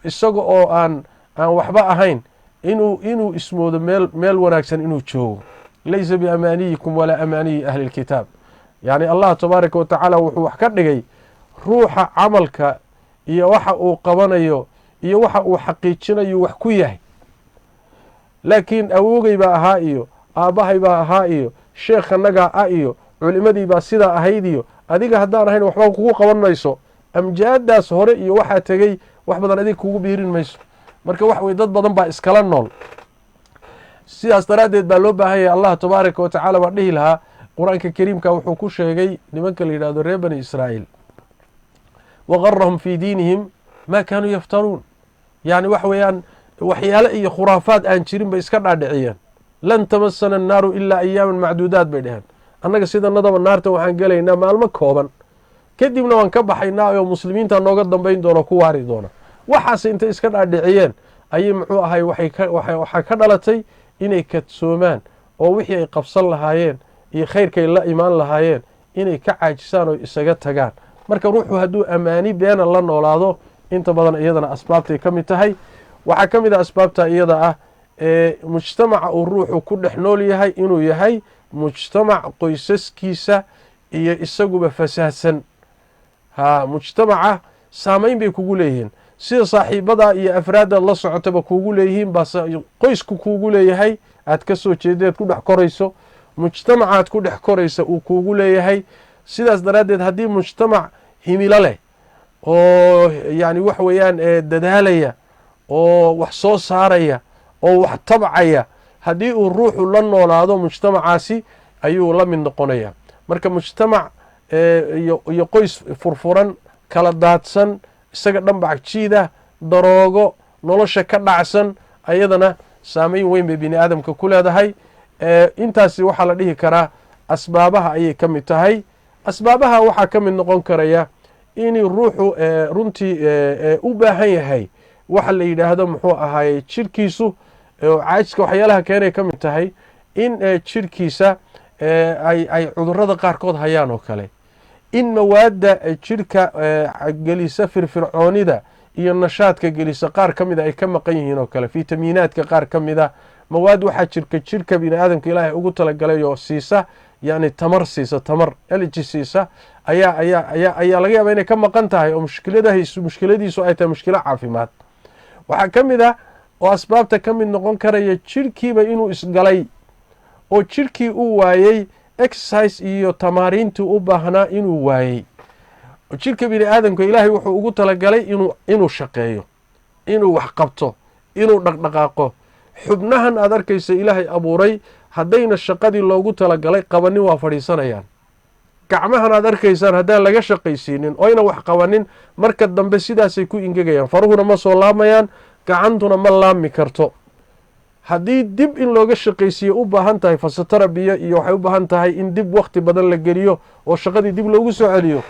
isaga oo aan waxba ahayn inuu ismoodo meel wanaagsan inuu joogo. laysa biamaaniyikum walaa amaaniyi ahli lkitaab. yacni allah tabaaraka watacaala wuxuu wax ka dhigay ruuxa camalka iyo waxa uu qabanayo iyo waxa uu xaqiijinayo wax ku yahay. laakiin awoogay baa ahaa iyo aabbahay baa ahaa iyo sheekhanagaa ah iyo culimadii baa sidaa ahayd iyo adiga haddaan ahayn waxba kugu qaban mayso. amjaadaas hore iyo waxaa tegey wax badan adig kugu biirin mayso. marka wax weye dad badan baa iskala nool. sidaas daraaddeed baa loo baahan yahay. allah tabaaraka watacaala baa dhihi lahaa qur-aanka kariimka wuxuu ku sheegay nimanka la yidhahdo reer bani israa'iil waqarahum fii diinihim maa kaanuu yaftaruun. yacni waxa weeyaan waxyaale iyo khuraafaad aan jirin bay iska dhaadhiciyeen. lan tamasana annaaru ilaa ayaaman macduudaad bay dheheen. annaga sidanadaba naarta waxaan gelaynaa maalmo kooban kadibna waan ka baxaynaa oo muslimiinta nooga dambayn doona ku waari doona. waxaas intay iska dhaadhiciyeen ayay muxuu ahay waxaa ka dhalatay inay kadsoomaan oo wixii ay qabsan lahaayeen iyo khayrkay la imaan lahaayeen inay ka caajisaan oo isaga tagaan. marka ruuxu hadduu ammaani beena la noolaado inta badan iyadana asbaabtay ka mid tahay. waxaa ka mid ah asbaabta iyada ah mujtamaca uu ruuxu ku dhex nool yahay inuu yahay mujtamac qoysaskiisa iyo isaguba fasaahsan. mujtamaca saamayn bay kugu leeyihiin, sida saaxiibada iyo afraadaad la socotaba kuugu leeyihiin baa qoysku kuugu leeyahay, aad ka soo jeedeed ku dhex korayso, mujtamacaad ku dhex koraysa uu kuugu leeyahay. sidaas daraaddeed haddii mujtamac himilo leh oo yani wax weeyaan dadaalaya oo wax soo saaraya oo wax tabcaya, haddii uu ruuxu la noolaado mujtamacaasi ayuu la mid noqonaya. marka mujtamac iyo qoys furfuran, kala daadsan, isaga dhanbac jiida, daroogo, nolosha ka dhacsan, ayadana saamayn weyn bay bini aadamka ku leedahay. intaasi waxaa la dhihi karaa asbaabaha ayay ka mid tahay. asbaabaha waxaa ka mid noqon karaya inuu ruuxu runtii u baahan yahay waxa la yidhaahdo muxuu ahaaye jirhkiisu caajiska waxyaalaha keenay ka mid tahay in jirhkiisa ay cudurrada qaarkood hayaan oo kale, in mawaadda jirhka gelisa firfircoonida iyo nashaadka gelisa qaar ka mida ay ka maqan yihiin oo kale, fitamiinaadka qaar ka mida, mawaad waxaa jirka bini aadamka ilaahay ugu talagalay oo siisa yani tamar siisa, tamar elji siisa ayaa laga yaaba inay ka maqan tahay oo mushkiladiisu ay tahay mushkilo caafimaad. waxaa ka mid ah oo asbaabta ka mid noqon karaya jirhkiiba inuu isgalay oo jirhkii u waayey exercise iyo tamaariintii u baahnaa inuu waayey. jirhka bini aadamka ilaahay wuxuu ugu talagalay inuu shaqeeyo, inuu wax qabto, inuu dhaqdhaqaaqo. xubnahan aad arkaysa ilaahay abuuray haddayna shaqadii loogu talagalay qabanin waa fadhiisanayaan. gacmahan aad arkaysaan haddaan laga shaqaysiinin oyna wax qabanin marka dambe sidaasay ku ingegayaan, faruhuna ma soo laamayaan, gacantuna ma laami karto. haddii dib in looga shaqaysiiyo u baahan tahay fasatarabiya iyo waxay u baahan tahay in dib wakti badan la geliyo oo shaqadii dib loogu soo celiyo.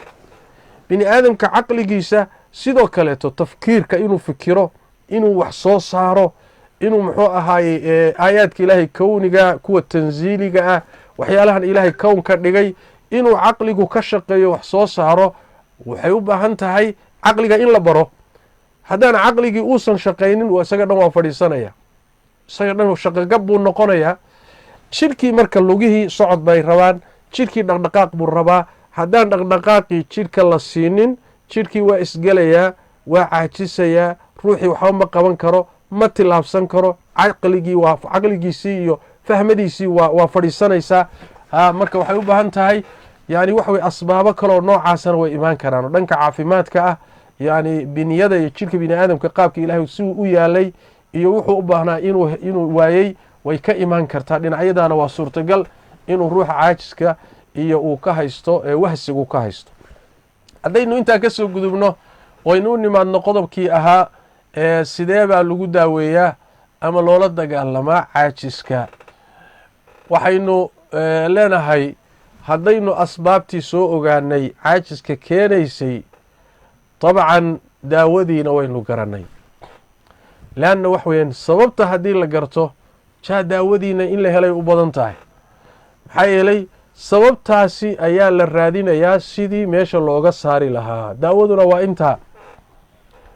bini aadamka caqligiisa sidoo kaleeto tafkiirka inuu fikiro, inuu wax soo saaro, inuu muxuu ahaaye aayaadka ilaahay kowniga kuwa tansiiliga ah waxyaalahan ilaahay kown ka dhigay inuu caqligu ka shaqeeyo wax soo saaro, waxay u baahan tahay caqliga in la baro. haddaan caqligii uusan shaqaynin isaga dhan waa fadhiisanaya, isaga dhan shaqogab buu noqonayaa. jirhkii marka lugihii socod bay rabaan, jirhkii dhaqdhaqaaq buu rabaa. haddaan dhaqdhaqaaqii jirhka la siinin jirhkii waa isgelayaa, waa caajisayaa, ruuxii waxba ma qaban karo, ma tilaabsan karo, caqligiisii iyo fahmadiisii waa fadhiisanaysaa. marka waxay u baahan tahay yani waxa weye asbaabo kaleoo noocaasana way imaan karaan oo dhanka caafimaadka ah, yani biniyada iyo jirhka bini aadamka qaabka ilaahay siduu u yaalay iyo wuxuu u baahnaa inuu waayey way ka imaan kartaa. dhinacyadaana waa suurtagal inuu ruuxa caajiska iyo uu ka haysto wahsigu ka haysto. haddaynu intaa ka soo gudubno waynu u nimaadno qodobkii ahaa sidee baa lagu daaweeyaa ama loola dagaalamaa caajiska. waxaynu leenahay haddaynu asbaabtii soo ogaanay caajiska keenaysay dabcan daawadiina waynu garanay, leanna wax weyaan sababta haddii la garto daawadiina in la helay u badan tahay. maxaa yeelay sababtaasi ayaa la raadinayaa sidii meesha looga saari lahaa. daawaduna waa intaa.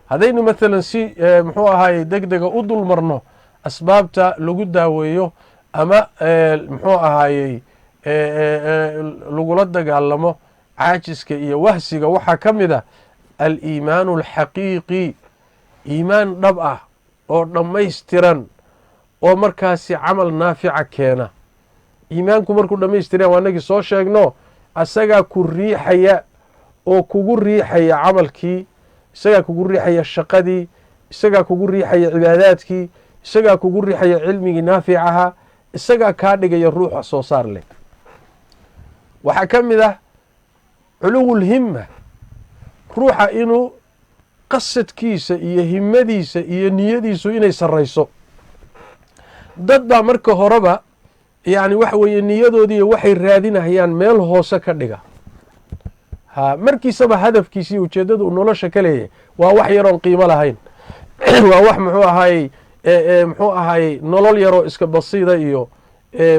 haddaynu maalan si muxuu ahaaye deg dega u dul marno asbaabta lagu daaweeyo ama muxuu ahaayey lagula dagaalamo caajiska iyo wahsiga, waxaa ka mid ah aliimaanu alxaqiiqi, iimaan dhab ah oo dhammaystiran oo markaasi camal naafica keena. iimaanku markuu dhammaystiran waa nagii soo sheegno asagaa ku riixaya oo kugu riixaya camalkii, isagaa kugu riixaya shaqadii, isagaa kugu riixaya cibaadaadkii, isagaa kugu riixaya cilmigii naaficaha, isagaa kaa dhigaya ruuxa soo saar leh. waxaa ka mid ah culuwulhimma, ruuxa inuu qasadkiisa iyo himmadiisa iyo niyadiisu inay sarrayso. dad baa marka horeba yani waxa weeye niyadoodii waxay raadinayaan meel hoose ka dhiga. markiisaba hadafkiisii ujeeddada uu nolosha ka leeyahay waa wax yaroon qiimo lahayn waa wax muxuu ahaayey muxuu ahaayey nolol yaroo iska basiida iyo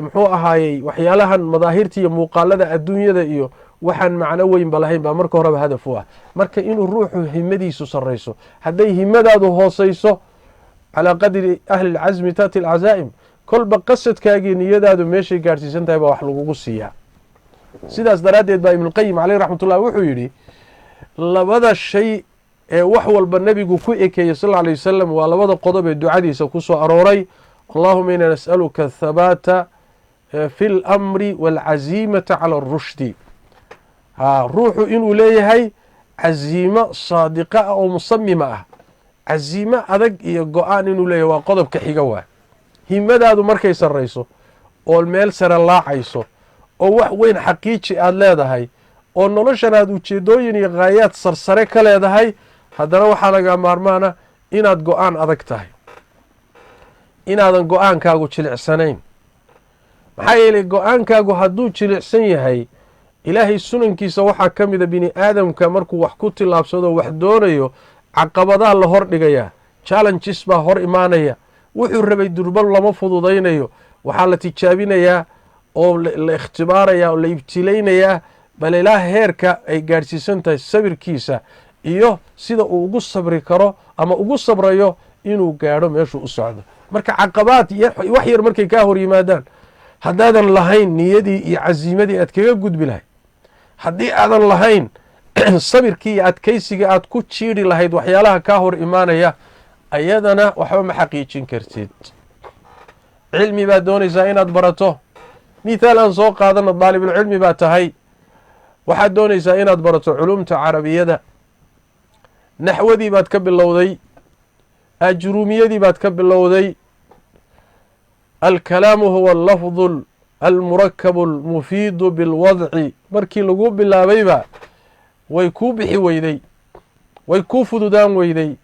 muxuu ahaayey waxyaalahan madaahirta iyo muuqaalada adduunyada iyo waxaan macno weynba lahayn baa marka horeba hadaf u ah. marka inuu ruuxu himadiisu sarrayso. hadday himadaadu hoosayso calaa qadri ahli lcasmi taati alcazaa'im, kolba qasadkaagii niyadaadu meeshay gaadhsiisan tahay baa wax lagugu siiyaa. sidaas daraaddeed baa ibnuulqayim caleyh raxmatullah wuxuu yidhi labada shay ee wax walba nebigu ku ekeeyey sal lla alay wasalam waa labada qodob ee ducadiisa ku soo arooray. allahuma ina nas'aluka athabaata fi اlamri wاlcaziimata cala اrushdi. ruuxu inuu leeyahay caziimo saadiqa ah oo musamima ah, caziimo adag iyo go-aan inuu leeyahay waa qodobka xiga waa. himadaadu markay sarrayso oo meel sare laacayso oo wax weyn xaqiiji aada leedahay oo noloshan aad ujeedooyin iyo khaayaad sarsare ka leedahay, haddana waxaa laga maarmaana inaad go-aan adag tahay, inaadan go-aankaagu jilicsanayn. maxaa yeelay go-aankaagu hadduu jilicsan yahay, ilaahay sunankiisa waxaa ka mida bini aadamka markuu wax ku tillaabsado wax doonayo caqabadaha la hor dhigayaa, challenges baa hor imaanaya. wuxuu rabay durbal lama fududaynayo, waxaa la tijaabinayaa oo la ikhtibaarayaa oo la ibtilaynayaa bal ilaa heerka ay gaadhsiisan tahay sabirkiisa iyo sida uu ugu sabri karo ama ugu sabrayo inuu gaadho meeshuu u socdo. marka caqabaad wax yar markay kaa hor yimaadaan, haddaadan lahayn niyadii iyo casiimadii aad kaga gudbi lahayd, haddii aadan lahayn sabirkii iyo adkaysigii aad ku jiidhi lahayd waxyaalaha kaa hor imaanaya, ayadana waxba ma xaqiijin kartid. cilmi baad doonaysaa inaad barato, mithaal aan soo qaadano, daalibulcilmi baa tahay, waxaad doonaysaa inaad barato culumta carabiyada, naxwadii baad ka bilowday, ajruumiyadii baad ka bilowday. alkalaamu huwa allafdu almurakabu almufiidu bilwadci, markii lagu bilaabayba way kuu bixi weyday, way kuu fududaan weyday,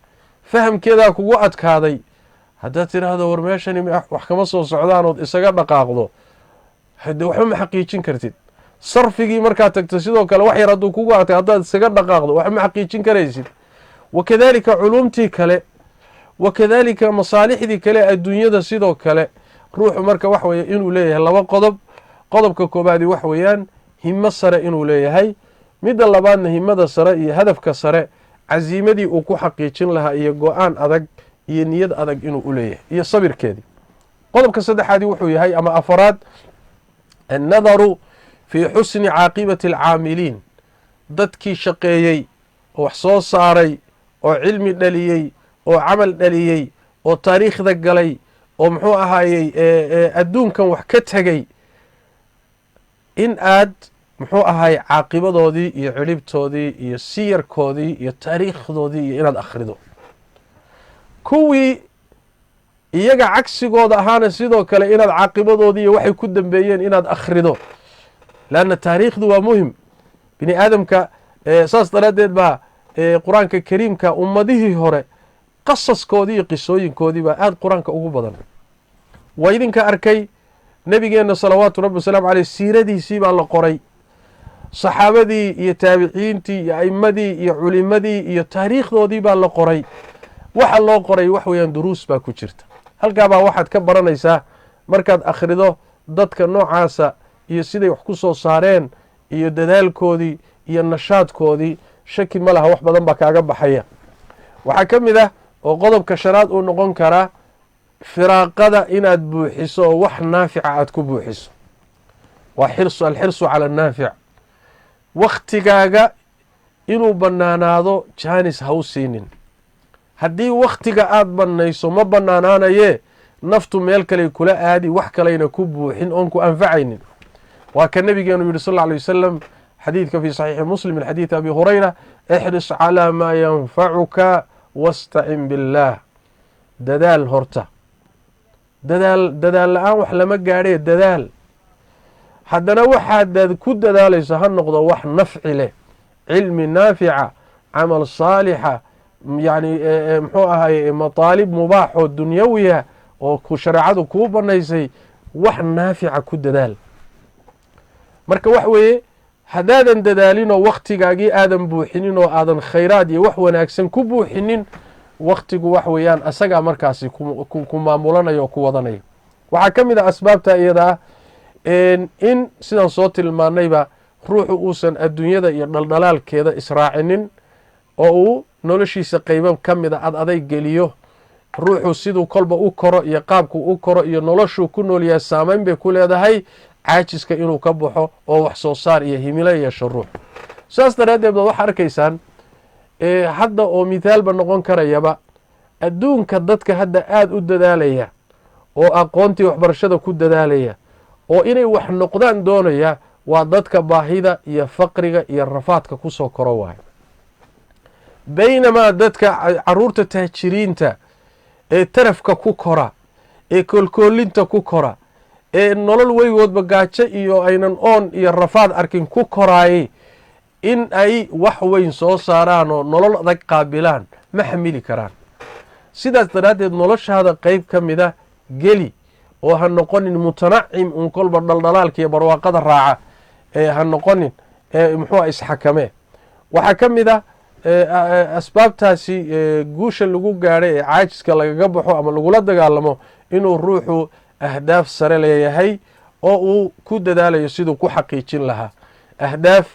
fahamkeedaa kugu adkaaday. haddaad tidhaahdo war meeshani wax kama soo socdaanood isaga dhaqaaqdo, hade waxba ma xaqiijin kartid. sarfigii markaad tagto sidoo kale wax yar hadduu kugu adkay haddaad isaga dhaqaaqdo waxba ma xaqiijin karaysid. wakadalika culuumtii kale, wakadalika masaalixdii kale adduunyada sidoo kale. ruuxu marka wax weeye inuu leeyahay laba qodob. qodobka koobaadi wax weeyaan himo sare inuu leeyahay, midda labaadna himada sare iyo hadafka sare casiimadii uu ku xaqiijin lahaa iyo go-aan adag iyo niyad adag inuu u leeyahay iyo sabirkeedii. qodobka saddexaadii wuxuu yahay ama afaraad, annadaru fii xusni caaqibati alcaamiliin. dadkii shaqeeyey oo wax soo saaray oo cilmi dhaliyey oo camal dhaliyey oo taariikhda galay oo muxuu ahaayey adduunkan wax ka tegey, in aad muxuu ahaayey caaqibadoodii iyo ciribtoodii iyo siyarkoodii iyo taariikhdoodii iyo inaad akhrido. kuwii iyaga cagsigooda ahaana sidoo kale inaad caaqibadoodii iyo waxay ku dambeeyeen inaad akhrido, leanna taariikhdu waa muhim. bini aadamka saas daraaddeed baa qur-aanka kariimka ummadihii hore qasaskoodii iyo qisooyinkoodii baa aada qur-aanka ugu badan. waa idinka arkay nebigeenna salawaatu rabbi wasalaamu caleyh siiradiisii baa la qoray, saxaabadii iyo taabiciintii iyo a'imadii iyo culimadii iyo taariikhdoodii baa la qoray. waxa loo qoray wax weeyaan duruus baa ku jirta. halkaa baa waxaad ka baranaysaa markaad akhrido dadka noocaasa iyo siday wax ku soo saareen iyo dadaalkoodii iyo nashaadkoodii, shaki ma laha wax badan baa kaaga baxaya. waxaa ka mid ah oo qodobka shanaad uu noqon karaa firaaqada inaad buuxiso oo wax naafica aad ku buuxiso. waa alxirsu cala annaafic. wakhtigaaga inuu bannaanaado jaanis ha u siinin. haddii wakhtiga aad bannayso ma bannaanaanayee naftu meel kaley kula aadi, wax kalayna ku buuxin oon ku anfacaynin. waa ka nabigeenu yidhi sal lla alay wasalam xadiidka fii saxiixi muslim min xadiidi abi hurayra, ixris calaa maa yanfacuka wastacin billaah. dadaal horta, dadaal la-aan wax lama gaadhee dadaal. haddana waxaad ku dadaalayso ha noqdo wax nafci leh, cilmi naafica, camal saalixa, yacni muxuu ahaye mataalib mubaaxoo dunyawiya oo shareecadu kuu bannaysay, wax naafica ku dadaal. marka wax weeye haddaadan dadaalin oo wakhtigaagii aadan buuxinin oo aadan khayraad iyo wax wanaagsan ku buuxinin, waktigu wax weeyaan asagaa markaasi ku maamulanayo oo ku wadanayo. waxaa ka mid a asbaabta iyada ah in sidaan soo tilmaanayba ruuxu uusan adduunyada iyo dhaldhalaalkeeda israacinin oo uu noloshiisa qaybo ka mid a adayg geliyo. ruuxu siduu kolba u koro iyo qaabku u koro iyo noloshuu ku nool yahay saamayn bay ku leedahay caajiska inuu ka baxo oo wax soo saar iyo himilo yeesho ruux. saas daraaddeed baad waxaa arkaysaan hadda oo mithaalba noqon karayaba adduunka dadka hadda aada u dadaalaya oo aqoontii waxbarashada ku dadaalaya oo inay wax noqdaan doonaya waa dadka baahida iyo faqriga iyo rafaadka kusoo koro waayo. baynamaa dadka caruurta taajiriinta ee tarafka ku kora ee koolkoolinta ku kora ee nolol weygoodba gaajo iyo aynan oon iyo rafaad arkin ku koraayay in ay wax weyn soo saaraan oo nolol adag qaabilaan ma xamili karaan. sidaas daraaddeed noloshaada qayb ka mida geli oo ha noqonin mutanacim un kolba dhaldhalaalka iyo barwaaqada raaca ha noqonin muxuua isxakame. waxaa ka mid a asbaabtaasi guusha lagu gaadhay ee caajiska lagaga baxo ama lagula dagaalamo inuu ruuxu ahdaaf sare leeyahay oo uu ku dadaalayo siduu ku xaqiijin lahaa. ahdaaf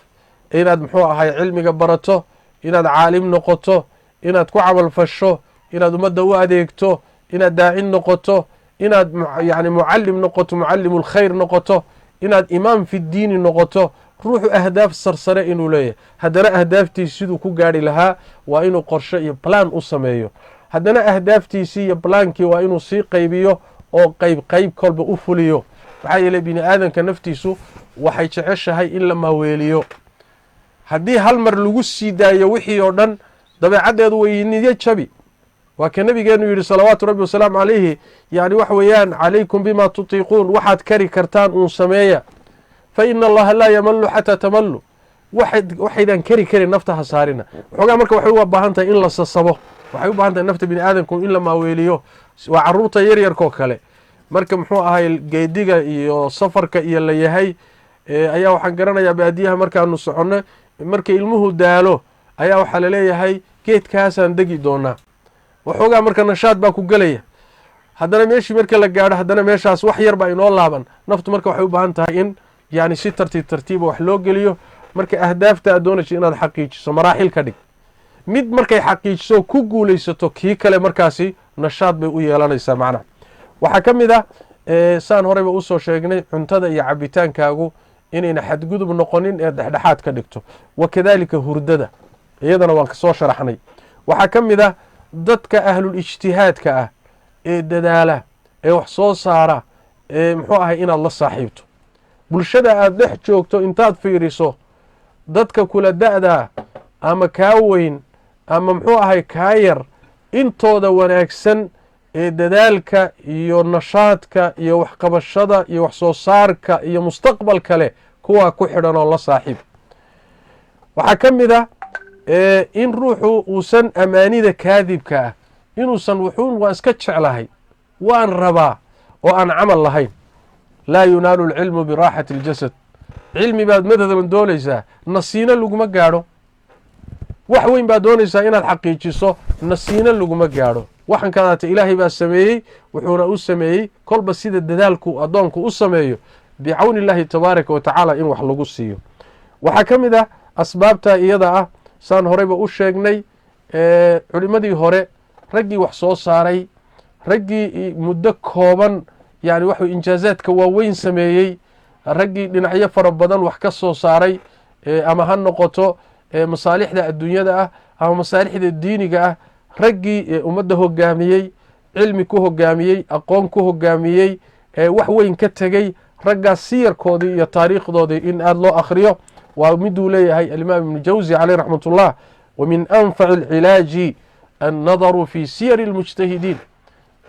inaad muxuu ahay cilmiga barato, inaad caalim noqoto, inaad ku camal fasho, inaad ummadda u adeegto, inaad daacin noqoto, inaad yani mucalim noqoto, mucalimu lkhayr noqoto, inaad imaam fi diini noqoto. ruuxu ahdaaf sarsare inuu leeyahay, haddana ahdaaftiisi siduu ku gaari lahaa waa inuu qorsho iyo balaan u sameeyo. haddana ahdaaftiisii iyo balaankii waa inuu sii qaybiyo oo qayb kolba u fuliyo. maxaa yeeley bini aadanka naftiisu waxay jeceshahay in la maaweeliyo. haddii hal mar lagu sii daayo wixii oo dhan dabeecaddeedu way niyo jabi. waa ka nabigeenu yidhi salawaatu rabbi wasalaamu calayhi, yani waxa weeyaan calaykum bima tutiiquun, waxaad kari kartaan uun sameeya. fa ina allaha laa yamalu xataa tamallu, waxaydan kari karin nafta ha saarina. waxoogaa marka waxay u baahan tahay in la sasabo, waxay u baahan tahay nafta bini aadamku in la maaweeliyo. waa caruurta yaryarkoo kale marka muxuu ahay geediga iyo safarka iyo la yahay ayaa waxaan garanayaa baadiyaha markaanu soconno marka ilmuhu daalo ayaa waxaa laleeyahay geedkaasaan degi doonaa. waxoogaa marka nashaad baa ku gelaya, haddana meeshii marka la gaadho haddana meeshaas wax yar baa inoo laaban. naftu marka waxay u baahan tahay in yani si tartiiba wax loo geliyo. marka ahdaafta aad doonayso inaad xaqiijiso maraaxil ka dhig. mid markay xaqiijiso ku guulaysato kii kale markaasi nashaad bay u yeelanaysaa macnaha. waxaa ka mid ah saan horeyba usoo sheegnay cuntada iyo cabitaankaagu inayna xadgudub noqonin ee dhexdhexaad ka dhigto. wakadaalika hurdada iyadana waan kasoo sharaxnay. waxaa ka mid ah dadka ahlul ijtihaadka ah ee dadaala ee wax soo saara ee muxuu ahay inaad la saaxiibto. bulshada aada dhex joogto intaad fiiriso dadka kula da-da ama kaa weyn ama muxuu ahay kaa yar intooda wanaagsan ee dadaalka iyo nashaadka iyo waxqabashada iyo wax soo saarka iyo mustaqbalka leh kuwaa ku xidhan oo la saaxiib. waxaa ka mid ah in ruuxu uusan amaanida kaadibka ah inuusan wuxuun waa iska jeclahay waan rabaa oo aan camal lahayn. laa yunaalu alcilmu biraaxati اljasad. cilmi baad madadan doonaysaa nasiino laguma gaadho. wax weyn baad doonaysaa inaad xaqiijiso nasiino laguma gaadho. waxan kadaata ilaahay baa sameeyey, wuxuuna u sameeyey kolba sida dadaalku addoonku u sameeyo bicawni illaahi tabaaraka wa tacaala in wax lagu siiyo. waxaa ka mid ah asbaabta iyada ah saan horeyba u sheegnay culimmadii hore raggii wax soo saaray, raggii muddo kooban yani wax injaazaadka waaweyn sameeyey, raggii dhinacyo fara badan wax ka soo saaray ama ha noqoto masaalixda adduunyada ah ama masaalixda diiniga ah, raggii ummadda hogaamiyey, cilmi ku hogaamiyey, aqoon ku hogaamiyey, wax weyn ka tegey, raggaas siyarkoodii iyo taariikhdoodii in aada loo akhriyo waa miduu leeyahay alimaam ibnu jawzi caleyh raxmat ullah. wa min anfaci alcilaaji annadaru fi siyari اlmujtahidiin.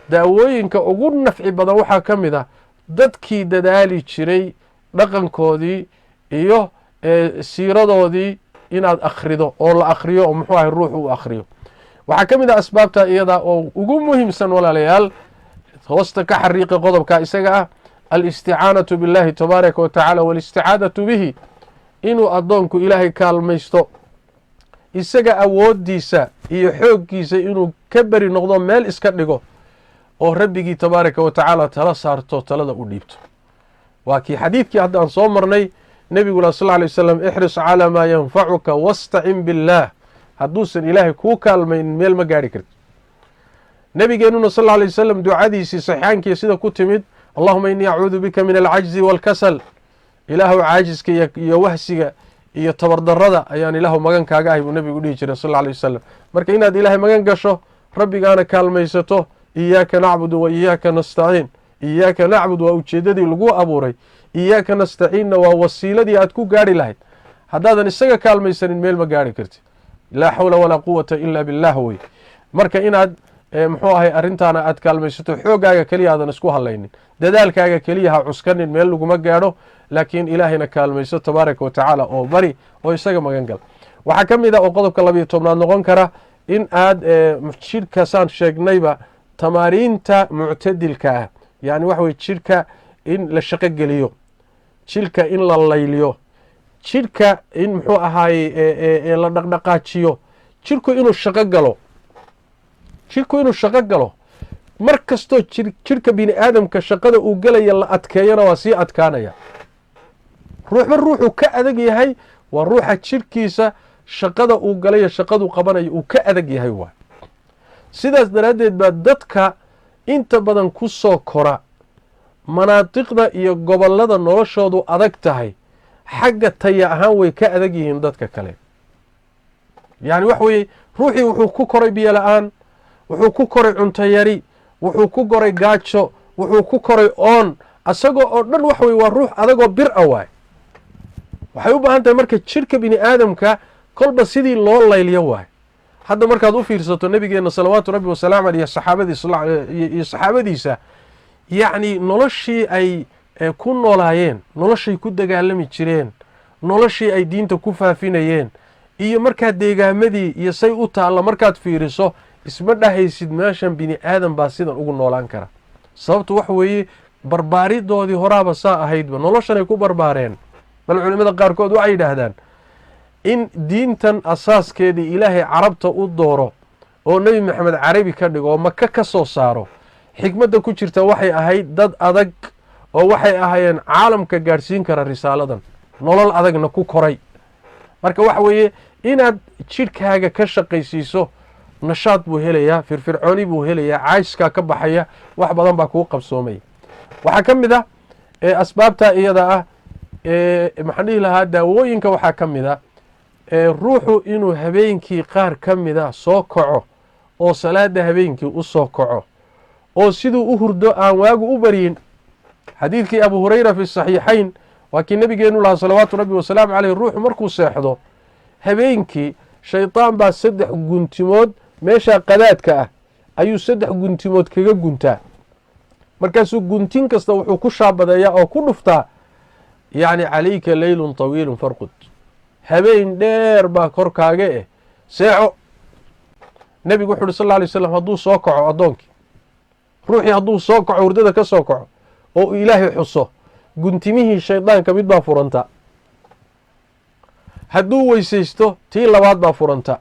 daawooyinka ugu nafci badan waxaa ka mid ah dadkii dadaali jiray dhaqankoodii iyo siiradoodii inaad akhrido oo la akhriyo oo muxuu ahay ruux u akhriyo. waxaa ka mid ah asbaabta iyada oo ugu muhiimsan walaalayaal hoosta ka xariiqi qodobka isaga ah alisticaanatu biاllahi tabaaraka wa tacaala walisticaadatu bihi, inuu addoonku ilaahay kaalmaysto. isaga awooddiisa iyo xooggiisa inuu ka beri noqdo meel iska dhigo oo rabbigii tabaaraka wa tacaala tala saarto talada u dhiibto. waa kii xadiidkii hadda aan soo marnay nebigula sal lla lay wasalam ixris calaa maa yanfacuka wastacin billaah, hadduusan ilaahay kuu kaalmayn meel ma gaari karti. nebigeenuna sal lla lay wasalam ducadiisii saxiixaankii sida ku timid allahuma innii acuudu bika min alcajzi waalkasal, ilaahu caajiska iyo wahsiga iyo tabardarrada ayaan ilaahu magan kaaga ahay buu nebigu dhihi jiray sal lla lay wasalam. marka inaad ilaahay magan gasho, rabbigaana kaalmaysato, iyaaka nacbudu wa iyaaka nastaciin. iyaaka nacbud waa ujeeddadii lagu abuuray, iyaaka nastaciinna waa wasiiladii aad ku gaari lahayd. haddaadan isaga kaalmaysanin meel ma gaari karti. laa xawla walaa quwata ila billah wey. marka inaad muxuu ahay arrintaana aad kaalmaysato, xooggaaga keliya aadan isku hadlaynin, dadaalkaaga keliya ha cuskanin, meel laguma gaadho, laakiin ilaahayna kaalmayso tabaaraka wa tacaala oo bari oo isaga magan gal. waxaa ka mid ah oo qodobka 12 noqon kara in aad jidhkasaan sheegnayba tamaariinta muctadilka ah, yani waxa weye jidhka in la shaqo geliyo, jidhka in la layliyo, jidhka in muxuu ahaaye la dhaqdhaqaajiyo, jidhku inuu shaqo galo, jidhku inuu shaqo galo. mar kastoo jidhka bini aadamka shaqada uu gelaya la adkeeyana waa sii adkaanaya. ruuxba ruuxuu ka adag yahay waa ruuxa jidhkiisa shaqada uu galayo shaqaduu qabanayo uu ka adag yahay waay. sidaas daraaddeed baa dadka inta badan ku soo kora manaatiqda iyo gobollada noloshoodu adag tahay, xagga taya ahaan way ka adag yihiin dadka kale. yani waxa weeye ruuxii wuxuu ku koray biyo la-aan, wuxuu ku koray cunto yari, wuxuu ku koray gaajo, wuxuu ku koray oon, asagoo oo dhan waxa weye waa ruux adagoo bir a waay. waxay u baahan tahay marka jidhka bini aadamka kolba sidii loo layliyo waay. hadda markaad u fiirsato nebigeenna salawaatu rabbi wasalaamu aleyh iyo saxaabadiisa, yacni noloshii ay ku noolaayeen, noloshay ku dagaalami jireen, noloshii ay diinta ku faafinayeen, iyo markaad deegaamadii iyo say u taalla markaad fiiriso, isma dhahaysid meeshan bini aadan baa sidan ugu noolaan kara. sababtu waxa weeye barbaaridoodii horaaba saa ahaydba, noloshanay ku barbaareen. bal culimmada qaarkood waxay yidhaahdaan in diintan asaaskeedii ilaahay carabta u dooro oo nebi maxamed carabi ka dhigo oo maka ka soo saaro, xikmadda ku jirta waxay ahayd dad adag oo waxay ahaayeen caalamka gaadhsiin kara risaaladan, nolol adagna ku koray. marka waxa weeye inaad jidhkaaga ka shaqaysiiso, nashaad buu helayaa, firfircooni buu helayaa, caajiskaa ka baxaya, wax badan baa kuu qabsoomaya. waxaa ka mid ah asbaabtaa iyada ah maxaan dhihi lahaa daawooyinka waxaa ka mid a ruuxu inuu habeenkii qaar ka mida soo kaco oo salaada habeenkii u soo kaco oo siduu u hurdo aan waagu u baryin. xadiidkii abu hurayra fi saxiixayn waa kii nabigeenu lahaa salawaatu rabbi wasalaamu caleyh, ruuxu markuu seexdo habeenkii shaydaan baa 3 guntimood meesha qadaadka ah ayuu 3 guntimood kaga guntaa. markaasuu guntin kasta wuxuu ku shaabadeeyaa oo ku dhuftaa yacni calayka leylun tawiilun farqud, habeen dheer baa korkaaga seexo. nebigu wuxu uhi sal lla lay slam hadduu soo kaco addoonkii, ruuxii hadduu soo kaco hurdada ka soo kaco oo uu ilaahay xuso, guntimihii shaydaanka mid baa furanta. hadduu weysaysto tii labaad baa furanta,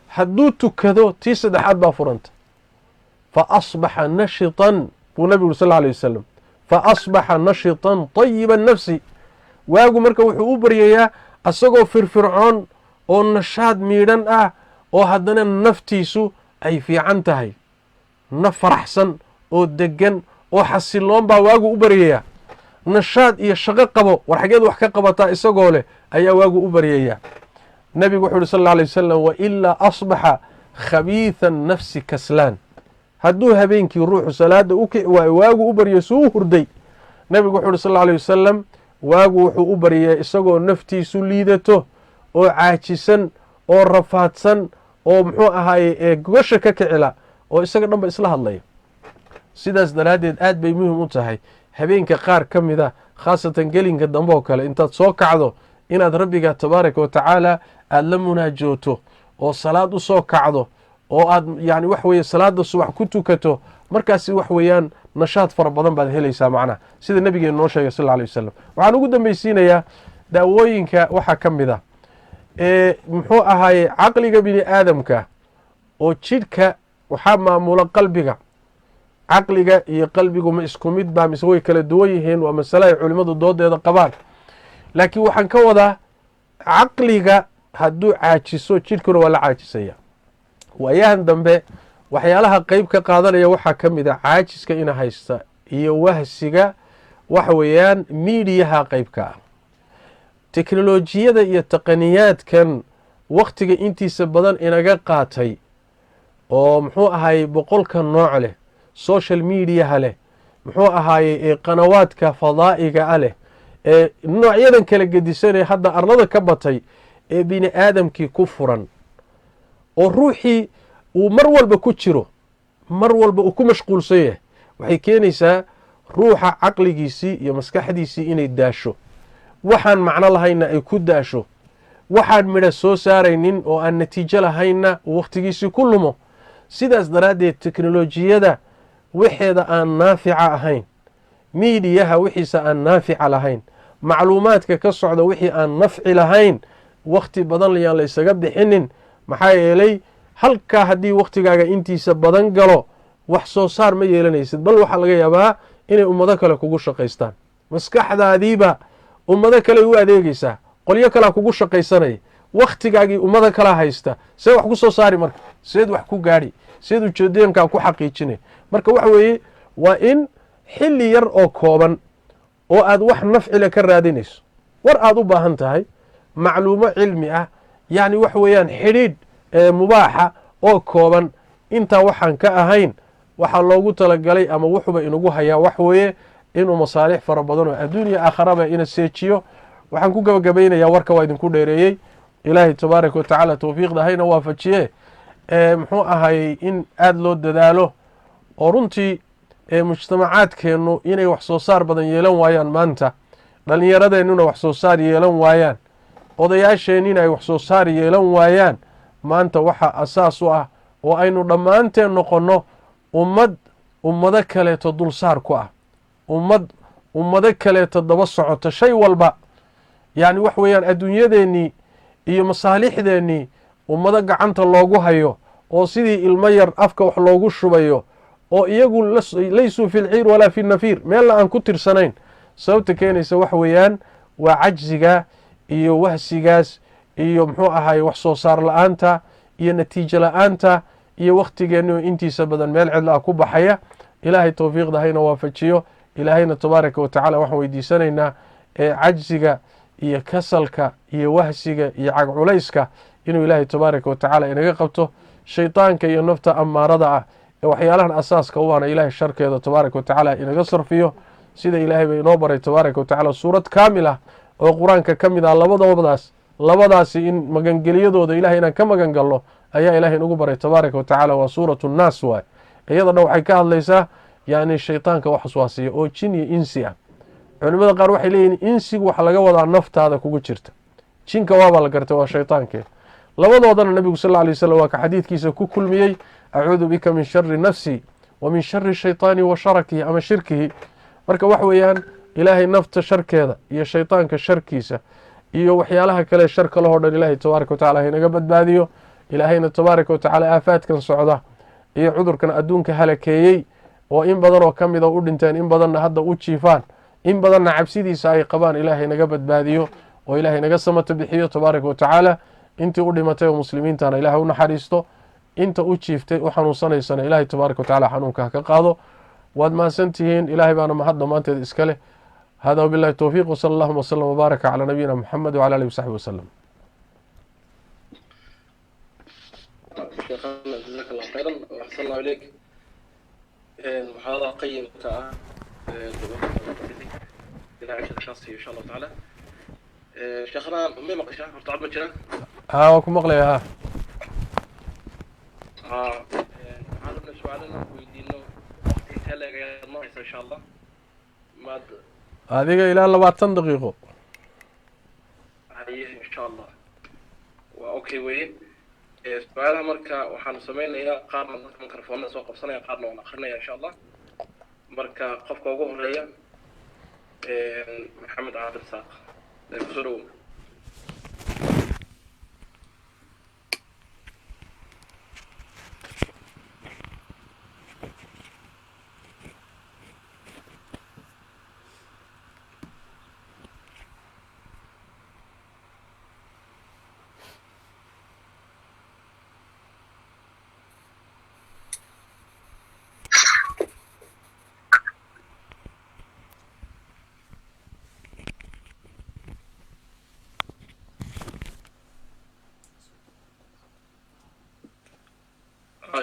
hadduu tukado tii saddexaad baa furanta. fa asbaxa nashitan buu nebigu uri sal lla alay wasalam, fa asbaxa nashitan tayiba nafsi. waagu marka wuxuu u baryayaa asagoo firfircoon oo nashaad miidhan ah oo haddana naftiisu ay fiican tahay, naf faraxsan oo degan oo xasiloon baa waagu u baryayaa. nashaad iyo shaqo qabo, war xageed wax ka qabataa isagoo leh ayaa waagu u baryayaa. nebigu wuxuu uhi sal alla alay wasalam wailaa asbaxa khabiitha nafsi kaslaan. hadduu habeenkii ruuxu salaada u kici waayo waagu u baryo suu u hurday, nebigu wuxuu uhi sal alla alay wasalam waagu wuxuu u baryaa isagoo naftiisu liidato oo caajisan oo rafaadsan oo muxuu ahaaye gogosha ka kicila oo isaga dhanba isla hadlaya. sidaas daraaddeed aad bay muhim u tahay habeenka qaar ka mid a, khaasatan gelinka dambe oo kale, intaad soo kacdo inaad rabbiga tabaaraka wa tacaala aada la munaajooto oo salaad u soo kacdo oo aad yani wax weeye salaada subax ku tukato. markaasi wax weeyaan nashaad fara badan baad helaysaa macnaha sida nabigeenu noo sheegay sal alla alay wasalam. waxaan ugu dambaysiinayaa daawooyinka waxaa ka mid ah muxuu ahaaye caqliga bini aadamka oo jidhka waxaa maamula qalbiga. caqliga iyo qalbigu ma isku mid baa mise way kala duwan yihiin? waa masale ay culimmadu doodeeda qabaan. laakiin waxaan ka wadaa caqliga hadduu caajiso jidhkuna waa la caajisaya. waayahan dambe waxyaalaha qeyb ka qaadanaya waxaa ka mid a caajiska ina haysta iyo wahsiga waxa weeyaan miidiyaha qeybka ah. teknolojiyada iyo taqaniyaadkan waktiga intiisa badan inaga qaatay oo muxuu ahaayey boqolka nooc leh, social mediaha leh, muxuu ahaayey qanawaadka fadaa'iga a leh, noocyadan kala gedisanee hadda arlada ka batay ee bini aadamkii ku furan oo ruuxii uu mar walba ku jiro, mar walba uu ku mashquulsan yahay, waxay keenaysaa ruuxa caqligiisii iyo maskaxdiisii inay daasho, waxaan macno lahaynna ay ku daasho, waxaan midha soo saaraynin oo aan natiijo lahaynna uu wakhtigiisii ku lumo. sidaas daraaddeed teknolojiyada wixeeda aan naafica ahayn, miidiyaha wixiisa aan naafica lahayn, macluumaadka ka socda wixii aan nafci lahayn, wakhti badan layaan la ysaga bixinin. maxaa yeelay halkaa haddii wakhtigaaga intiisa badan galo wax soo saar ma yeelanaysid, bal waxaa laga yaabaa inay ummado kale kugu shaqaystaan. maskaxdaadiiba ummado kale u adeegaysaa, qolyo kalea kugu shaqaysanaya, wakhtigaagii ummado kalea haysta. see wax ku soo saari marka? seed wax ku gaadhi? seed ujeedooyinkaa ku xaqiijinay? marka waxa weeye waa in xilli yar oo kooban oo aad wax nafcile ka raadinayso, war aad u baahan tahay, macluumo cilmi ah, yacni wax weeyaan xidhiidh mubaaxa oo kooban, intaa waxaan ka ahayn waxaa loogu talagalay ama wuxuuba inagu hayaa wax weeye inuu masaalix fara badan oo adduuniya aakharaba ina seejiyo. waxaan ku gabagabaynayaa warka waa idinku dheereeyey. ilaahay tabaaraka watacaala towfiiqda hayna waafajiye muxuu ahayey in aada loo dadaalo oo runtii mujtamacaadkeennu inay wax soo saar badan yeelan waayaan maanta, dhallinyaradeenuna wax soo saar yeelan waayaan, odayaasheennina ay wax soo saar yeelan waayaan, maanta waxaa asaas u ah oo aynu dhammaanteen noqonno ummado kaleeto dulsaar ku ah, ummado kaleeto daba socota shay walba. yacni wax weeyaan adduunyadeennii iyo masaalixdeennii ummado gacanta loogu hayo oo sidii ilmo yar afka wax loogu shubayo oo iyagu laysuu fi lciir walaa fi nafiir, meelna aan ku tirsanayn. sababta keenaysa wax weeyaan waa cajziga iyo wahsigaas iyo muxuu ahaye wax soo saar la-aanta iyo natiijo la-aanta iyo wakhtigeennu intiisa badan meel cidla ah ku baxaya. ilaahay towfiiqda hayna waafajiyo. ilaahayna tabaaraka watacaala waxaan weydiisanaynaa cajziga iyo kasalka iyo wahsiga iyo cagculayska inuu ilaahay tabaaraka watacaala inaga qabto. shaydaanka iyo nafta amaarada ah ee waxyaalahan asaaska u ahna ilaahay sharkeeda tabaaraka watacaala inaga sarfiyo. sida ilaahay bay inoo baray tabaaraka watacaala suurad kaamil ah oo qur-aanka ka mid ah labadaasi in magangeliyadooda ilahay inaan ka magan galno ayaa ilahay inagu baray tabaaraka watacaala. waa suuratu nnaas waay. iyada dhan waxay ka hadlaysaa yani shaydaanka wax waswaasiya oo jin iyo insi ah. culimada qaar waxay leeyihin insigu waxa laga wadaa naftaada kugu jirta, jinka waabaa la gartay waa shaydaanke. labadoodana nabigu sal alay waslm waa ka xadiidkiisa ku kulmiyey acuudu bika min shari nafsi wa min shari shayطaani wa sharakihi ama shirkihi. marka wax weeyaan ilaahay nafta sharkeeda iyo shaydaanka sharkiisa iyo waxyaalaha kale sharka lahoo dhan ilaahay tabaaraka watacala haynaga badbaadiyo. ilaahayna tabaaraka watacaala aafaadkan socda iyo cudurkan adduunka halakeeyey oo in badan oo ka mida u dhinteen, in badanna hadda u jiifaan, in badanna cabsidiisa ay qabaan, ilaahay naga badbaadiyo oo ilaahay naga samato bixiyo tabaaraka watacaala. intii u dhimatay oo muslimiintana ilaahay u naxariisto, inta u jiiftay u xanuunsanaysana ilaahay tabaaraka watacaala xanuunka ha ka qaado. waad mahadsantihiin. ilaahay baana mahad dhammaanteed iska leh. hada wabillahi towfiiq wsala allahuma wslam wbaaraka calaa nabiyina muxamed wcala alihi wasaxbi wasalam. شيخنا جزاك الله خيرا واحسن الله اليك. محاضرة قيمة إلى 10 شخصي إن شاء الله تعالى. شيخنا ما مقشة ارتعب مجرى waa ku maqlaya ha هذا من سؤالنا ويدينه وقت هلا ناقص إن شاء الله ما adiga ilaa 20 daqiiqo هي إن شاء الله وأوكي وين سؤالها مركا وحنا سمينا يا قارنا ميكروفوننا سوق قبصنا يا قارنا ونأخرنا إن شاء الله مركا قفك وجوه ليا محمد عادل ساق الفروم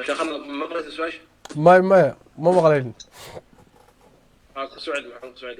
شيخنا مقلة السؤال ما مقلين. كسعد محمد سعيد